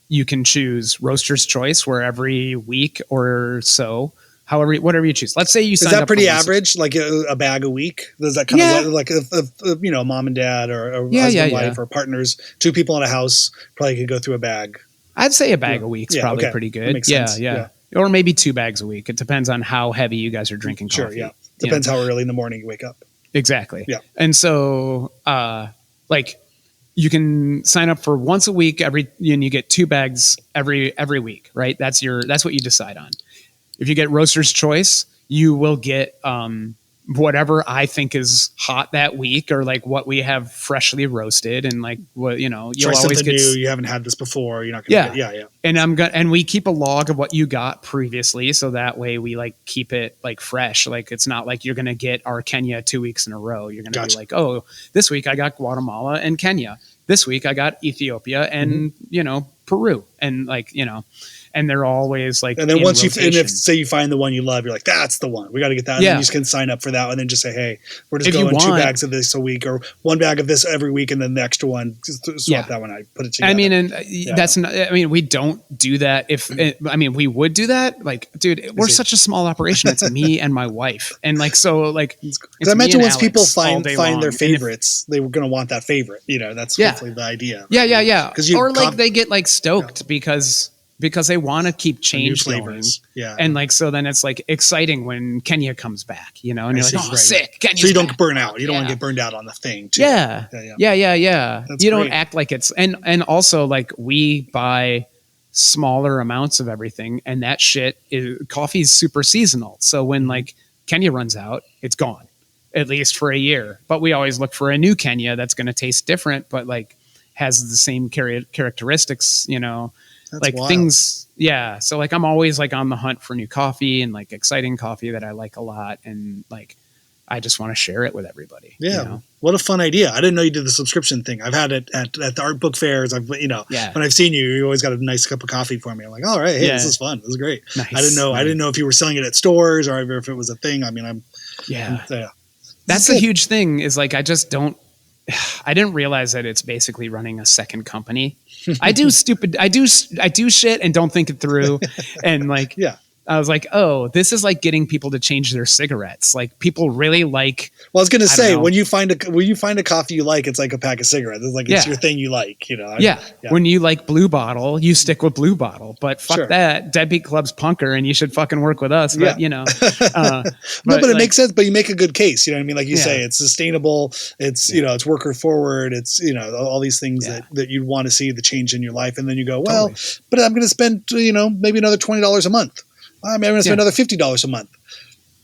You can choose roaster's choice where every week or so, whatever you choose. Let's say you sign up. Is that pretty average? Like a bag a week? Does that kind of like if you know, mom and dad or husband, wife or partners, two people in a house probably could go through a bag. I'd say a bag a week is probably pretty good. Yeah. Or maybe 2 bags a week. It depends on how heavy you guys are drinking coffee. Sure, yeah. Depends how early in the morning you wake up. Exactly. Yeah. And so like you can sign up for once a week and you get 2 bags every week, right? That's what you decide on. If you get roaster's choice, you will get whatever I think is hot that week, or like what we have freshly roasted, and like what, you know, you'll always get new. You haven't had this before. You're not going to get. And we keep a log of what you got previously, so that way we like keep it like fresh. Like it's not like you're going to get our Kenya 2 weeks in a row. You're going to be like, oh, this week I got Guatemala and Kenya. This week I got Ethiopia and you know, Peru, and like, you know. And they're always like, and then once if say you find the one you love, you're like, that's the one. We got to get that. And then you just can sign up for that, and then just say, hey, we're just going 2 bags of this a week, or 1 bag of this every week, and then the extra one, swap that one. I put it together. I mean, and that's not. I mean, we don't do that. We would do that. Like, dude, we're such a small operation. It's me and my wife, and like, so like, I imagine once people find their favorites, they were going to want that favorite. You know, that's hopefully the idea. Right? Yeah. Or like they get like stoked because they want to keep change going. Yeah. And like, so then it's like exciting when Kenya comes back, you know, and you're like, oh, sick. Kenya's so you don't burn out. You don't want to get burned out on the thing too. Yeah. You don't act like it's, and also like we buy smaller amounts of everything, and that coffee is super seasonal. So when like Kenya runs out, it's gone, at least for a year. But we always look for a new Kenya that's going to taste different. But like, has the same characteristics, you know, That's like wild. things. Yeah. So like, I'm always like on the hunt for new coffee and like exciting coffee that I like a lot. And like, I just want to share it with everybody. Yeah. You know? What a fun idea. I didn't know you did the subscription thing. I've had it at the art book fairs. I've, you know, when I've seen you, you always got a nice cup of coffee for me. I'm like, all right, hey, this is fun. This is great. Nice. I didn't know if you were selling it at stores or if it was a thing. I mean, That's the huge thing is like, I didn't realize that it's basically running a second company. I do shit and don't think it through. And like, I was like, oh, this is like getting people to change their cigarettes. Like people really like. Well, I was going to say when you find a coffee you like, it's like a pack of cigarettes. It's like it's your thing you like, you know. When you like Blue Bottle, you stick with Blue Bottle. But fuck that, Deadbeat Club's punker, and you should fucking work with us. But you know, but it makes sense. But you make a good case. You know what I mean? Like you say, it's sustainable. It's you know, it's worker forward. It's you know, all these things that you'd want to see the change in your life, and then you go, well, but I'm going to spend you know maybe another $20 a month. I'm going to spend another $50 a month.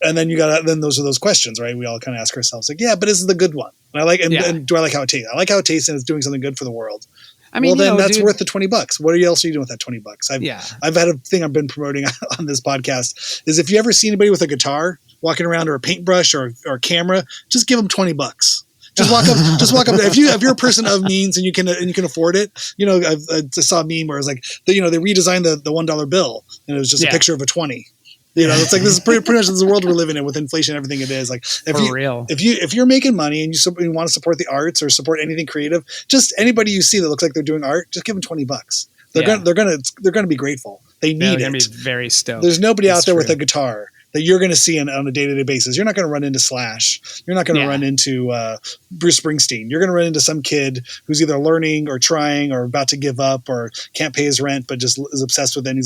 And then then those are those questions, right? We all kind of ask ourselves like, yeah, but is it the good one? And I like, and do I like how it tastes? I like how it tastes and it's doing something good for the world. I mean, well, then that's worth the $20. What else are you doing with that $20? I've had a thing I've been promoting on this podcast is if you ever see anybody with a guitar walking around or a paintbrush or a camera, just give them $20. Just walk up. If you're a person of means and you can afford it, you know, I saw a meme where it was like, you know, they redesigned the $1 bill and it was just a picture of a 20. You know, it's like this is pretty much the world we're living in with inflation and everything it is. Like if you're making money and you want to support the arts or support anything creative, just anybody you see that looks like they're doing art, just give them $20. They're gonna be grateful. They need it. They're gonna be very stoked. There's nobody out there with a guitar that you're going to see on a day-to-day basis. You're not going to run into Slash. You're not going to run into Bruce Springsteen. You're going to run into some kid who's either learning or trying or about to give up or can't pay his rent, but just is obsessed with it. And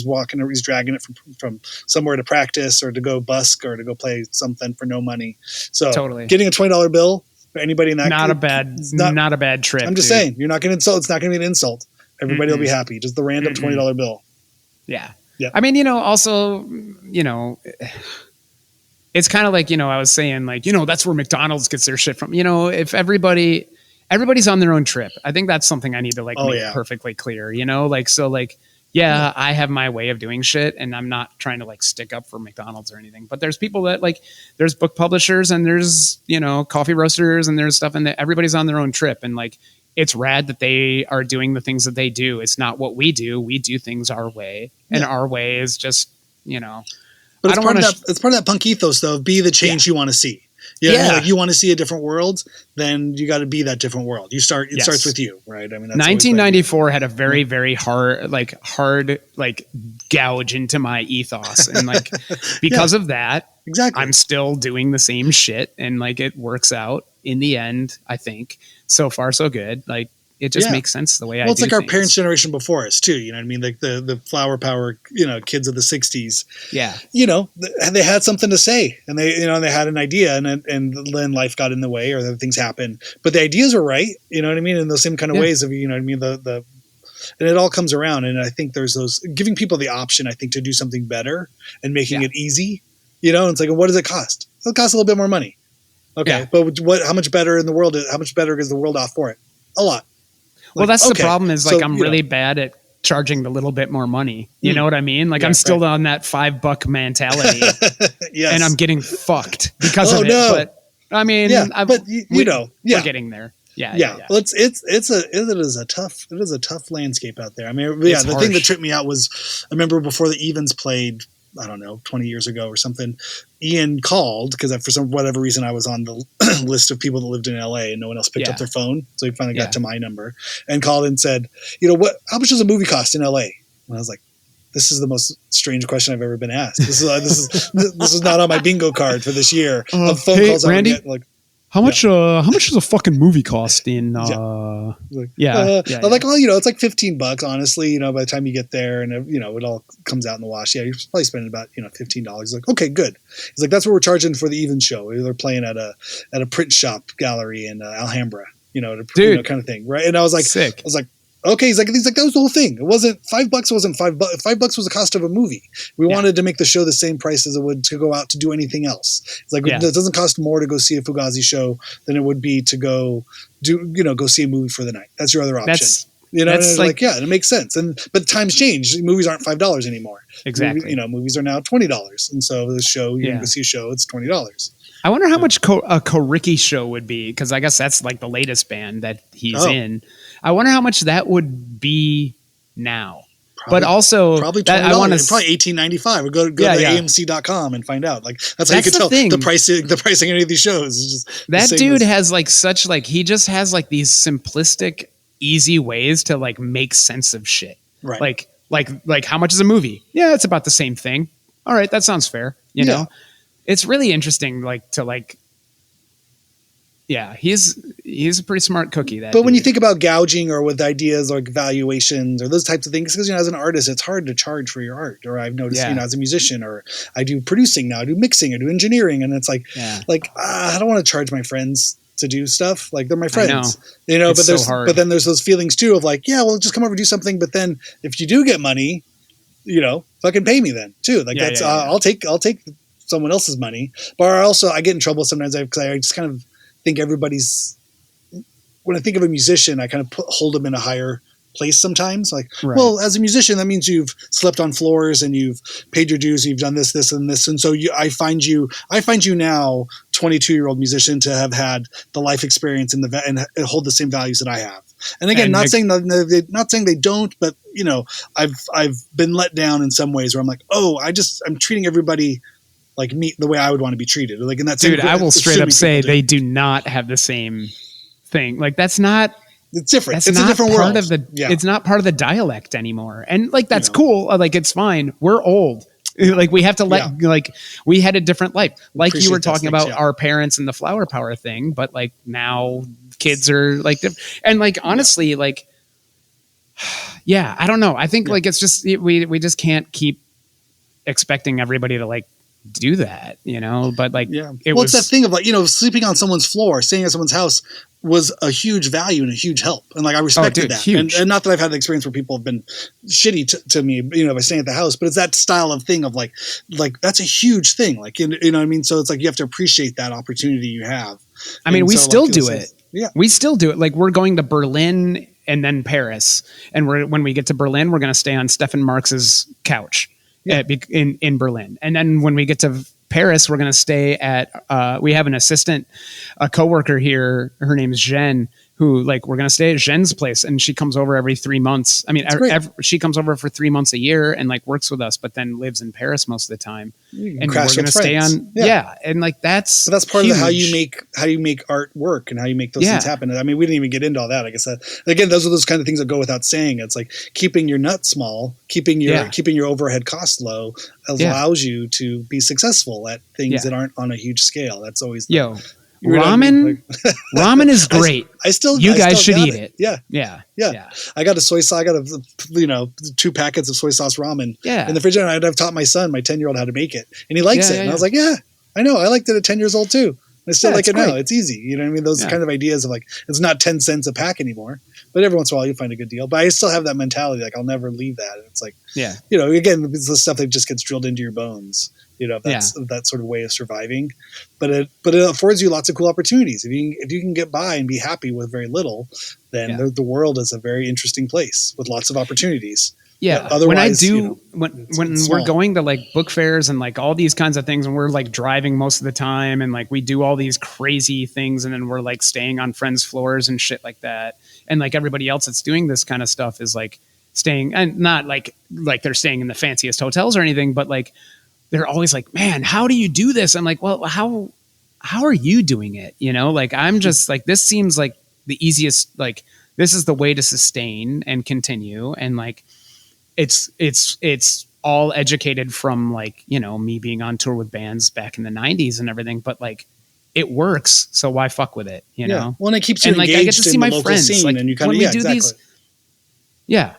he's dragging it from somewhere to practice or to go busk or to go play something for no money. So getting a $20 bill for anybody in that not a bad trip. I'm just saying, you're not going to insult. It's not going to be an insult. Everybody will be happy. Just the random $20 bill. Yeah. Yeah. I mean, you know, also, you know, it's kind of like, you know, I was saying like, you know, that's where McDonald's gets their shit from. You know, if everybody's on their own trip, I think that's something I need to like make perfectly clear, you know, like, so like, I have my way of doing shit and I'm not trying to like stick up for McDonald's or anything, but there's people that like, there's book publishers and there's, you know, coffee roasters and there's stuff and everybody's on their own trip. And like, it's rad that they are doing the things that they do. It's not what we do. We do things our way, and our way is just, you know. But it's part of that punk ethos, though. Be the change you want to see. You know, like you want to see a different world, then you got to be that different world. It starts with you, right? I mean, that's 1994 had a very, very hard gouge into my ethos, and like because of that, I'm still doing the same shit, and like it works out in the end. I think so far so good. Like it just makes sense the way I do. Well, it's like things. Our parents' generation before us too. You know what I mean? Like the flower power, you know, kids of the '60s. Yeah. You know, they had something to say, and they had an idea, and then life got in the way, or other things happened. But the ideas were right. You know what I mean? In those same kind of ways of, you know what I mean? And it all comes around. And I think there's those giving people the option, I think, to do something better and making it easy. You know, and it's like, what does it cost? It'll cost a little bit more money. Okay, but how much better in the world? How much better is the world off for it? A lot. Well, that's the problem is like, I'm really bad at charging a little bit more money. You know what I mean? Like I'm still on that $5 mentality and I'm getting fucked because of it. But I mean, we're getting there. Yeah. Well, it is a tough landscape out there. I mean, the thing that tripped me out was, I remember before the Evens played, I don't know, 20 years ago or something, Ian called because for whatever reason I was on the list of people that lived in LA and no one else picked up their phone. So he finally got to my number and called and said, you know, how much does a movie cost in LA? And I was like, this is the most strange question I've ever been asked. This is not on my bingo card for this year of phone calls. Randy, how much does a fucking movie cost in like, well, you know, it's like $15, honestly, you know, by the time you get there and you know, it all comes out in the wash. Yeah, you're probably spending about, you know, $15. He's like, okay, good. He's like, that's what we're charging for the Even show. They're playing at a print shop gallery in Alhambra, you know, kind of thing, right? And I was like, sick. I was like, Okay, he's like that was the whole thing. It wasn't $5. Wasn't $5. $5 was the cost of a movie. We wanted to make the show the same price as it would to go out to do anything else. It's like it doesn't cost more to go see a Fugazi show than it would be to go go see a movie for the night. That's your other option. That's like it makes sense. But times change. Movies aren't $5 anymore. Exactly. Movies are now $20, and so the show you can go see a show. It's $20. I wonder how much a Koricki show would be, because I guess that's like the latest band that he's in. I wonder how much that would be now. But also, probably $20. Probably $18.95. Or go to AMC.com and find out. Like that's how you can tell the pricing of any of these shows. Is just that dude has like such like he just has like these simplistic, easy ways to like make sense of shit. Right. Like how much is a movie? Yeah, it's about the same thing. All right, that sounds fair. You know. It's really interesting, he's a pretty smart cookie. But when you think about gouging or with ideas like valuations or those types of things, because as an artist, it's hard to charge for your art. Or I've noticed, as a musician, or I do producing now, I do mixing, I do engineering, and it's I don't want to charge my friends to do stuff. Like they're my friends, but then there's those feelings too of like, just come over and do something. But then if you do get money, fucking pay me then too. Like I'll take someone else's money. But I get in trouble sometimes because I just kind of think when I think of a musician, I kind of hold them in a higher place sometimes. Like, well, as a musician, that means you've slept on floors and you've paid your dues, and you've done this, this, and this. And so I find you now, 22-year-old musician, to have had the life experience and hold the same values that I have. And again, not saying they don't, but I've been let down in some ways where I'm like, I'm treating everybody like me the way I would want to be treated. Like in that dude, I will straight up say they do not have the same thing. Like that's not. It's different. It's a different world. It's not part of the dialect anymore. And like that's cool. Like it's fine. We're old. Like we have to like we had a different life. Like you were talking about our parents and the flower power thing, but like now kids are like and like honestly like I don't know. I think like it's just we just can't keep expecting everybody to like do that, but like it's that thing of like sleeping on someone's floor, staying at someone's house was a huge value and a huge help, and like I respected that. And not that I've had the experience where people have been shitty to me, by staying at the house, but it's that style of thing of like that's a huge thing, like what I mean. So it's like you have to appreciate that opportunity you have. I mean, we still do it. Yeah, we still do it. Like we're going to Berlin and then Paris, and when we get to Berlin, we're going to stay on Stefan Marx's couch. In Berlin. And then when we get to Paris, we're going to stay at, we have an assistant, a coworker here. Her name is Jen, who like, we're going to stay at Jen's place, and she comes over every 3 months. I mean, she comes over for 3 months a year and like works with us, but then lives in Paris most of the time. And we're going to stay on. Yeah. And like, that's part of how you make art work and how you make those things happen. I mean, we didn't even get into all that. I guess again, those are those kind of things that go without saying. It's like keeping your nut small, keeping your overhead cost low allows you to be successful at things that aren't on a huge scale. That's always ramen. Ramen is great. You guys should eat it. Yeah. I got a soy sauce. I got 2 packets of soy sauce ramen in the fridge. And I've taught my son, my 10-year-old, how to make it, and he likes it. And I was like, I know. I liked it at 10 years old too. I still like it now. It's easy. You know what I mean? Those kind of ideas of like, it's not 10 cents a pack anymore, but every once in a while you find a good deal. But I still have that mentality. Like I'll never leave that. And it's like, again, it's the stuff that just gets drilled into your bones. That's that sort of way of surviving, but it affords you lots of cool opportunities. If you can get by and be happy with very little, then the world is a very interesting place with lots of opportunities. Yeah. Otherwise, when we're going to like book fairs and like all these kinds of things, and we're like driving most of the time, and like we do all these crazy things, and then we're like staying on friends' floors and shit like that, and like everybody else that's doing this kind of stuff is like staying, and not like they're staying in the fanciest hotels or anything, but like they're always like, man, how do you do this? I'm like, well, how are you doing it? Like, I'm just like, this seems like the easiest, like, this is the way to sustain and continue. And like, it's all educated from like, me being on tour with bands back in the 90s and everything, but like, it works. So why fuck with it? Know? Well, and it keeps you engaged, like, I get to see my friends scene, like, and you kind of, do these. Yeah.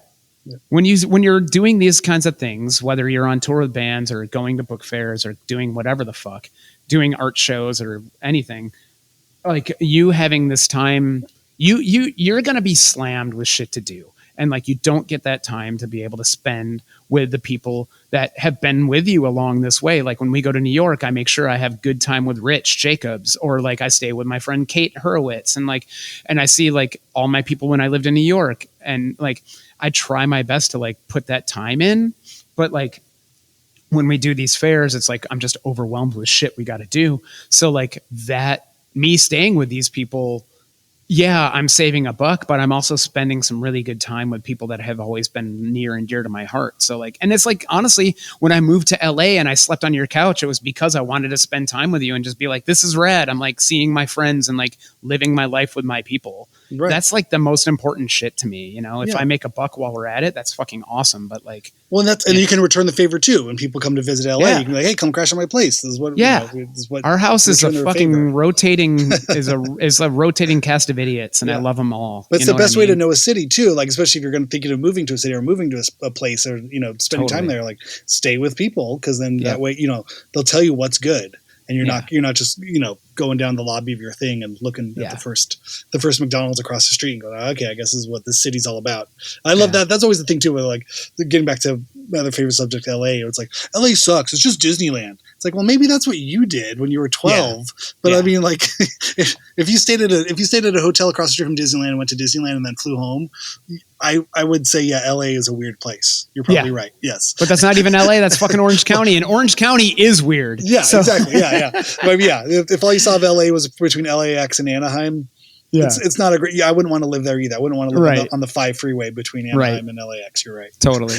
When you're doing these kinds of things, whether you're on tour with bands or going to book fairs or doing whatever the fuck, doing art shows or anything, like you having this time, you're going to be slammed with shit to do. And like, you don't get that time to be able to spend with the people that have been with you along this way. Like when we go to New York, I make sure I have good time with Rich Jacobs, or like I stay with my friend Kate Hurwitz, and I see like all my people when I lived in New York, and like I try my best to like put that time in. But like when we do these fairs, it's like I'm just overwhelmed with shit we got to do. So like that, me staying with these people, yeah, I'm saving a buck, but I'm also spending some really good time with people that have always been near and dear to my heart. So like, and it's like, honestly, when I moved to LA and I slept on your couch, it was because I wanted to spend time with you and just be like, this is rad. I'm like seeing my friends and like living my life with my people. Right. That's like the most important shit to me. You know, if I make a buck while we're at it, that's fucking awesome. But like, well, and you can return the favor too. When people come to visit LA, you can be like, hey, come crash at my place. This is what, this is what our house is a fucking rotating, is a rotating cast of idiots, and I love them all. But it's the best way to know a city too. Like, especially if you're thinking of moving to a city or moving to a place, or, you know, spending time there, like stay with people. Cause then that way, you know, they'll tell you what's good. And you're not just, you know, going down the lobby of your thing and looking at the first McDonald's across the street and going, okay, I guess this is what this city's all about. I love that. That's always the thing too, where like getting back to my other favorite subject, LA. It's like LA sucks. It's just Disneyland. It's like, well, maybe that's what you did when you were 12. But I mean, like, if you stayed at a hotel across the street from Disneyland and went to Disneyland and then flew home, I would say, LA is a weird place. You're probably right. Yes. But that's not even LA. That's fucking Orange County. And Orange County is weird. Yeah, exactly. Yeah. But if all you saw of LA was between LAX and Anaheim, it's not a great, I wouldn't want to live there either. I wouldn't want to live on the 5 freeway between Anaheim and LAX. You're right. Totally.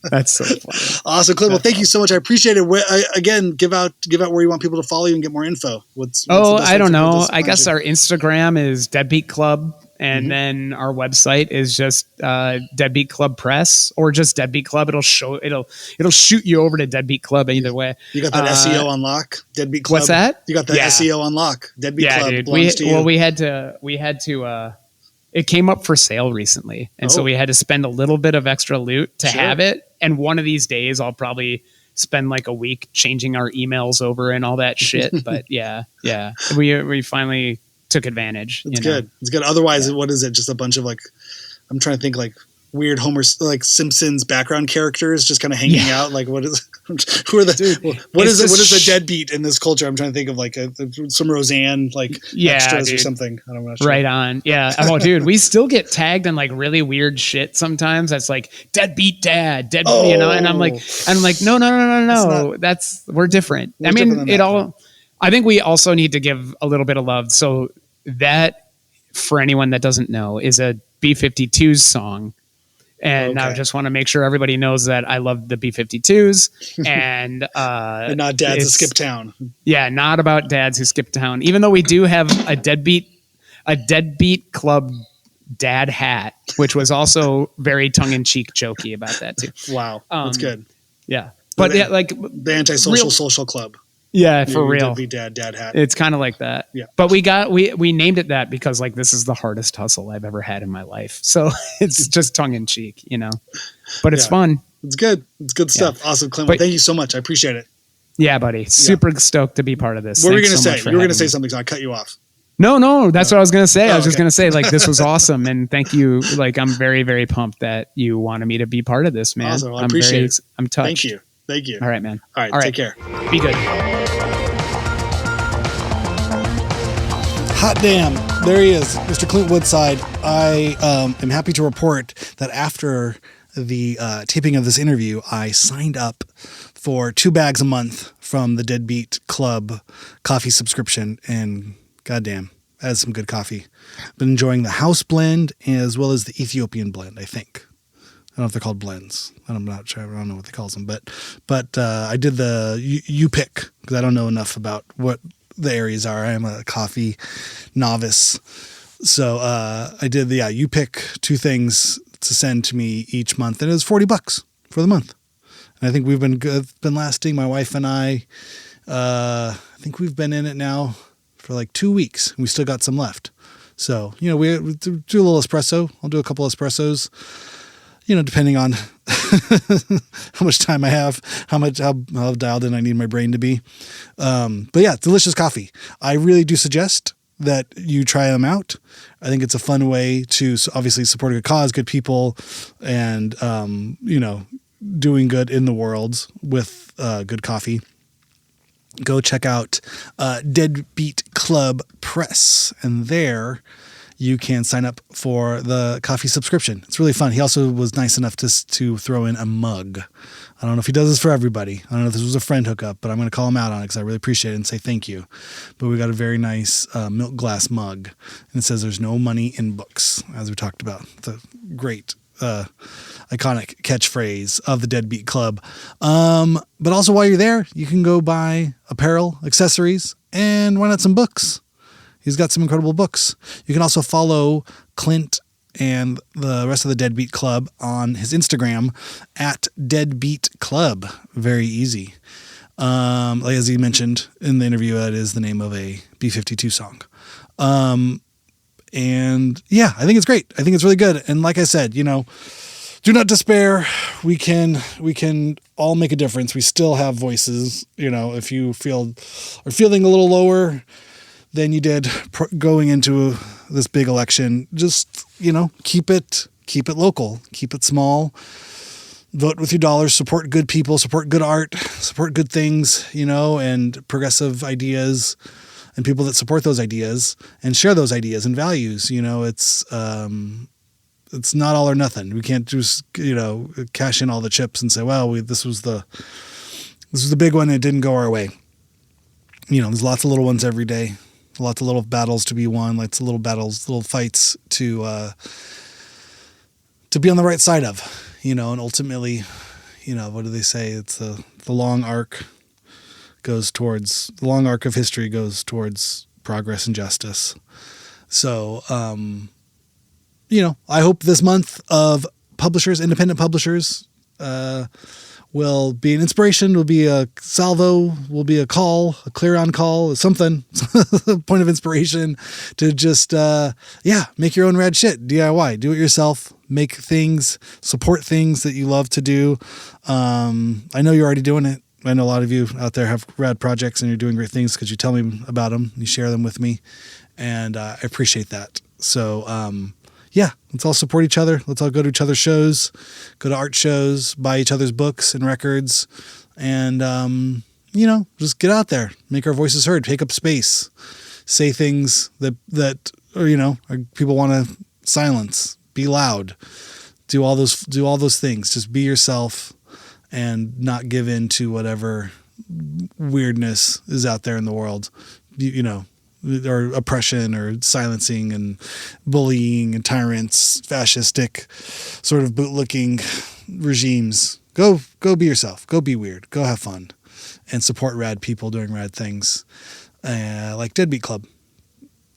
That's so funny. Awesome, Clint. Well, thank you so much. I appreciate it. Again, give out where you want people to follow you and get more info. What's I don't know. I guess our Instagram is Deadbeat Club. And then our website is just Deadbeat Club Press, or just Deadbeat Club. It'll shoot you over to Deadbeat Club either way. You got that SEO on lock, Deadbeat Club. What's that? You got the SEO on lock, Deadbeat Club. Dude. We had to. It came up for sale recently, and so we had to spend a little bit of extra loot to have it. And one of these days, I'll probably spend like a week changing our emails over and all that shit. But we finally took advantage. It's good. It's good. Otherwise, what is it? Just a bunch of like, I'm trying to think like weird Homer, like Simpsons background characters just kind of hanging out. Like what is, who are the, what is a deadbeat in this culture? I'm trying to think of like some Roseanne, like extras or something. I don't know. Right on. Yeah. Oh dude, we still get tagged in like really weird shit sometimes. That's like deadbeat dad, you know? And I'm like, no. We're different. I mean, I think we also need to give a little bit of love. So that, for anyone that doesn't know, is a B-52s song. And I just want to make sure everybody knows that I love the B-52s. And not dads who skip town. Yeah, not about dads who skip town. Even though we do have a Deadbeat Club dad hat, which was also very tongue-in-cheek jokey about that too. Wow, that's good. Yeah. But like the antisocial social club. Yeah, for real. Dad hat. It's kind of like that. Yeah. But we named it that because like this is the hardest hustle I've ever had in my life. So it's just tongue in cheek, you know. But it's fun. It's good. It's good stuff. Awesome, Clint. Well, thank you so much. I appreciate it. Yeah, buddy. Super stoked to be part of this. What were you going to say? You were going to say something, so I cut you off. No, that's what I was going to say. I was just going to say, like, this was awesome. And thank you. Like, I'm very, very pumped that you wanted me to be part of this, man. Awesome. Well, I appreciate it. I'm touched. Thank you. All right, man. All right. Take care. Be good. Hot damn. There he is, Mr. Clint Woodside. I am happy to report that after the taping of this interview, I signed up for 2 bags a month from the Deadbeat Club coffee subscription, and goddamn, that is some good coffee. Been enjoying the house blend as well as the Ethiopian blend, I think. I don't know if they're called blends. I'm not sure. I don't know what they calls them, but I did the you pick because I don't know enough about what the areas are. I am a coffee novice. So I did the you pick 2 things to send to me each month, and it was $40 for the month. And I think we've been good, been lasting. My wife and I think we've been in it now for like 2 weeks, and we still got some left. So, you know, we do a little espresso. I'll do a couple espressos, you know, depending on how much time I have, how dialed in I need my brain to be. But yeah, delicious coffee. I really do suggest that you try them out. I think it's a fun way to obviously support a good cause, good people, and, doing good in the world with good coffee. Go check out Deadbeat Club Press, and there you can sign up for the coffee subscription. It's really fun. He also was nice enough to throw in a mug. I don't know if he does this for everybody. I don't know if this was a friend hookup, but I'm going to call him out on it because I really appreciate it and say thank you. But we got a very nice milk glass mug, and it says there's no money in books, as we talked about. The great iconic catchphrase of the Deadbeat Club. But also while you're there, you can go buy apparel, accessories, and why not some books? He's got some incredible books. You can also follow Clint and the rest of the Deadbeat Club on his Instagram at Deadbeat Club. Very easy. Like as he mentioned in the interview, that is the name of a B-52 song. And yeah, I think it's great. I think it's really good. And like I said, do not despair. We can all make a difference. We still have voices. If you are feeling a little lower than you did going into this big election, just, keep it local, keep it small, vote with your dollars, support good people, support good art, support good things, and progressive ideas and people that support those ideas and share those ideas and values. It's not all or nothing. We can't just, cash in all the chips and say, well, this was the big one. And it didn't go our way. There's lots of little ones every day. Lots of little battles to be won, lots of little battles, little fights to be on the right side of, and ultimately, what do they say? It's the long arc of history goes towards progress and justice. So, I hope this month of independent publishers, will be an inspiration, will be a salvo, will be a call, a clear on call, something, point of inspiration to just, make your own rad shit, DIY, do it yourself, make things, support things that you love to do. I know you're already doing it. I know a lot of you out there have rad projects and you're doing great things because you tell me about them, you share them with me, and I appreciate that. So, let's all support each other. Let's all go to each other's shows, go to art shows, buy each other's books and records, and, just get out there, make our voices heard, take up space, say things that people want to silence, be loud, do all those things. Just be yourself and not give in to whatever weirdness is out there in the world, or oppression or silencing and bullying and tyrants, fascistic sort of bootlicking regimes. Go be yourself. Go be weird. Go have fun and support rad people doing rad things. Like Deadbeat Club.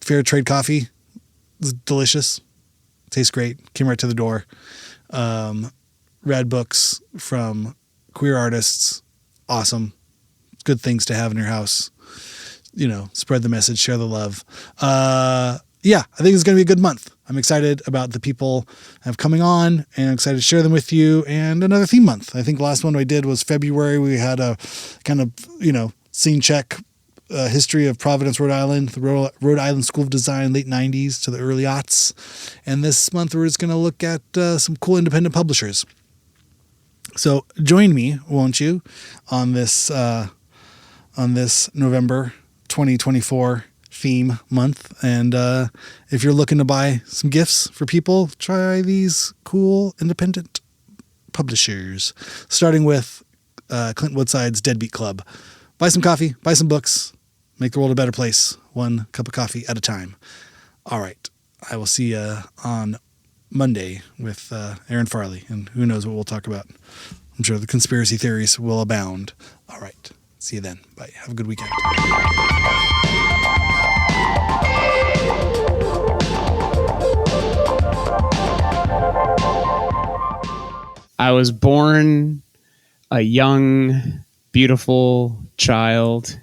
Fair trade coffee is delicious. Tastes great. Came right to the door. Rad books from queer artists. Awesome. Good things to have in your house. Spread the message, share the love. I think it's going to be a good month. I'm excited about the people I have coming on, and I'm excited to share them with you. And another theme month. I think the last one I did was February. We had a kind of, scene check history of Providence, Rhode Island, the Rhode Island School of Design, late 90s to the early aughts. And this month we're just going to look at some cool independent publishers. So join me, won't you, on this November 2024 theme month. And if you're looking to buy some gifts for people, try these cool independent publishers, starting with Clint Woodside's Deadbeat Club. Buy some coffee, buy some books, make the world a better place, one cup of coffee at a time. All right. I will see you on Monday with Aaron Farley, and who knows what we'll talk about. I'm sure the conspiracy theories will abound. All right. See you then. Bye. Have a good weekend. I was born a young, beautiful child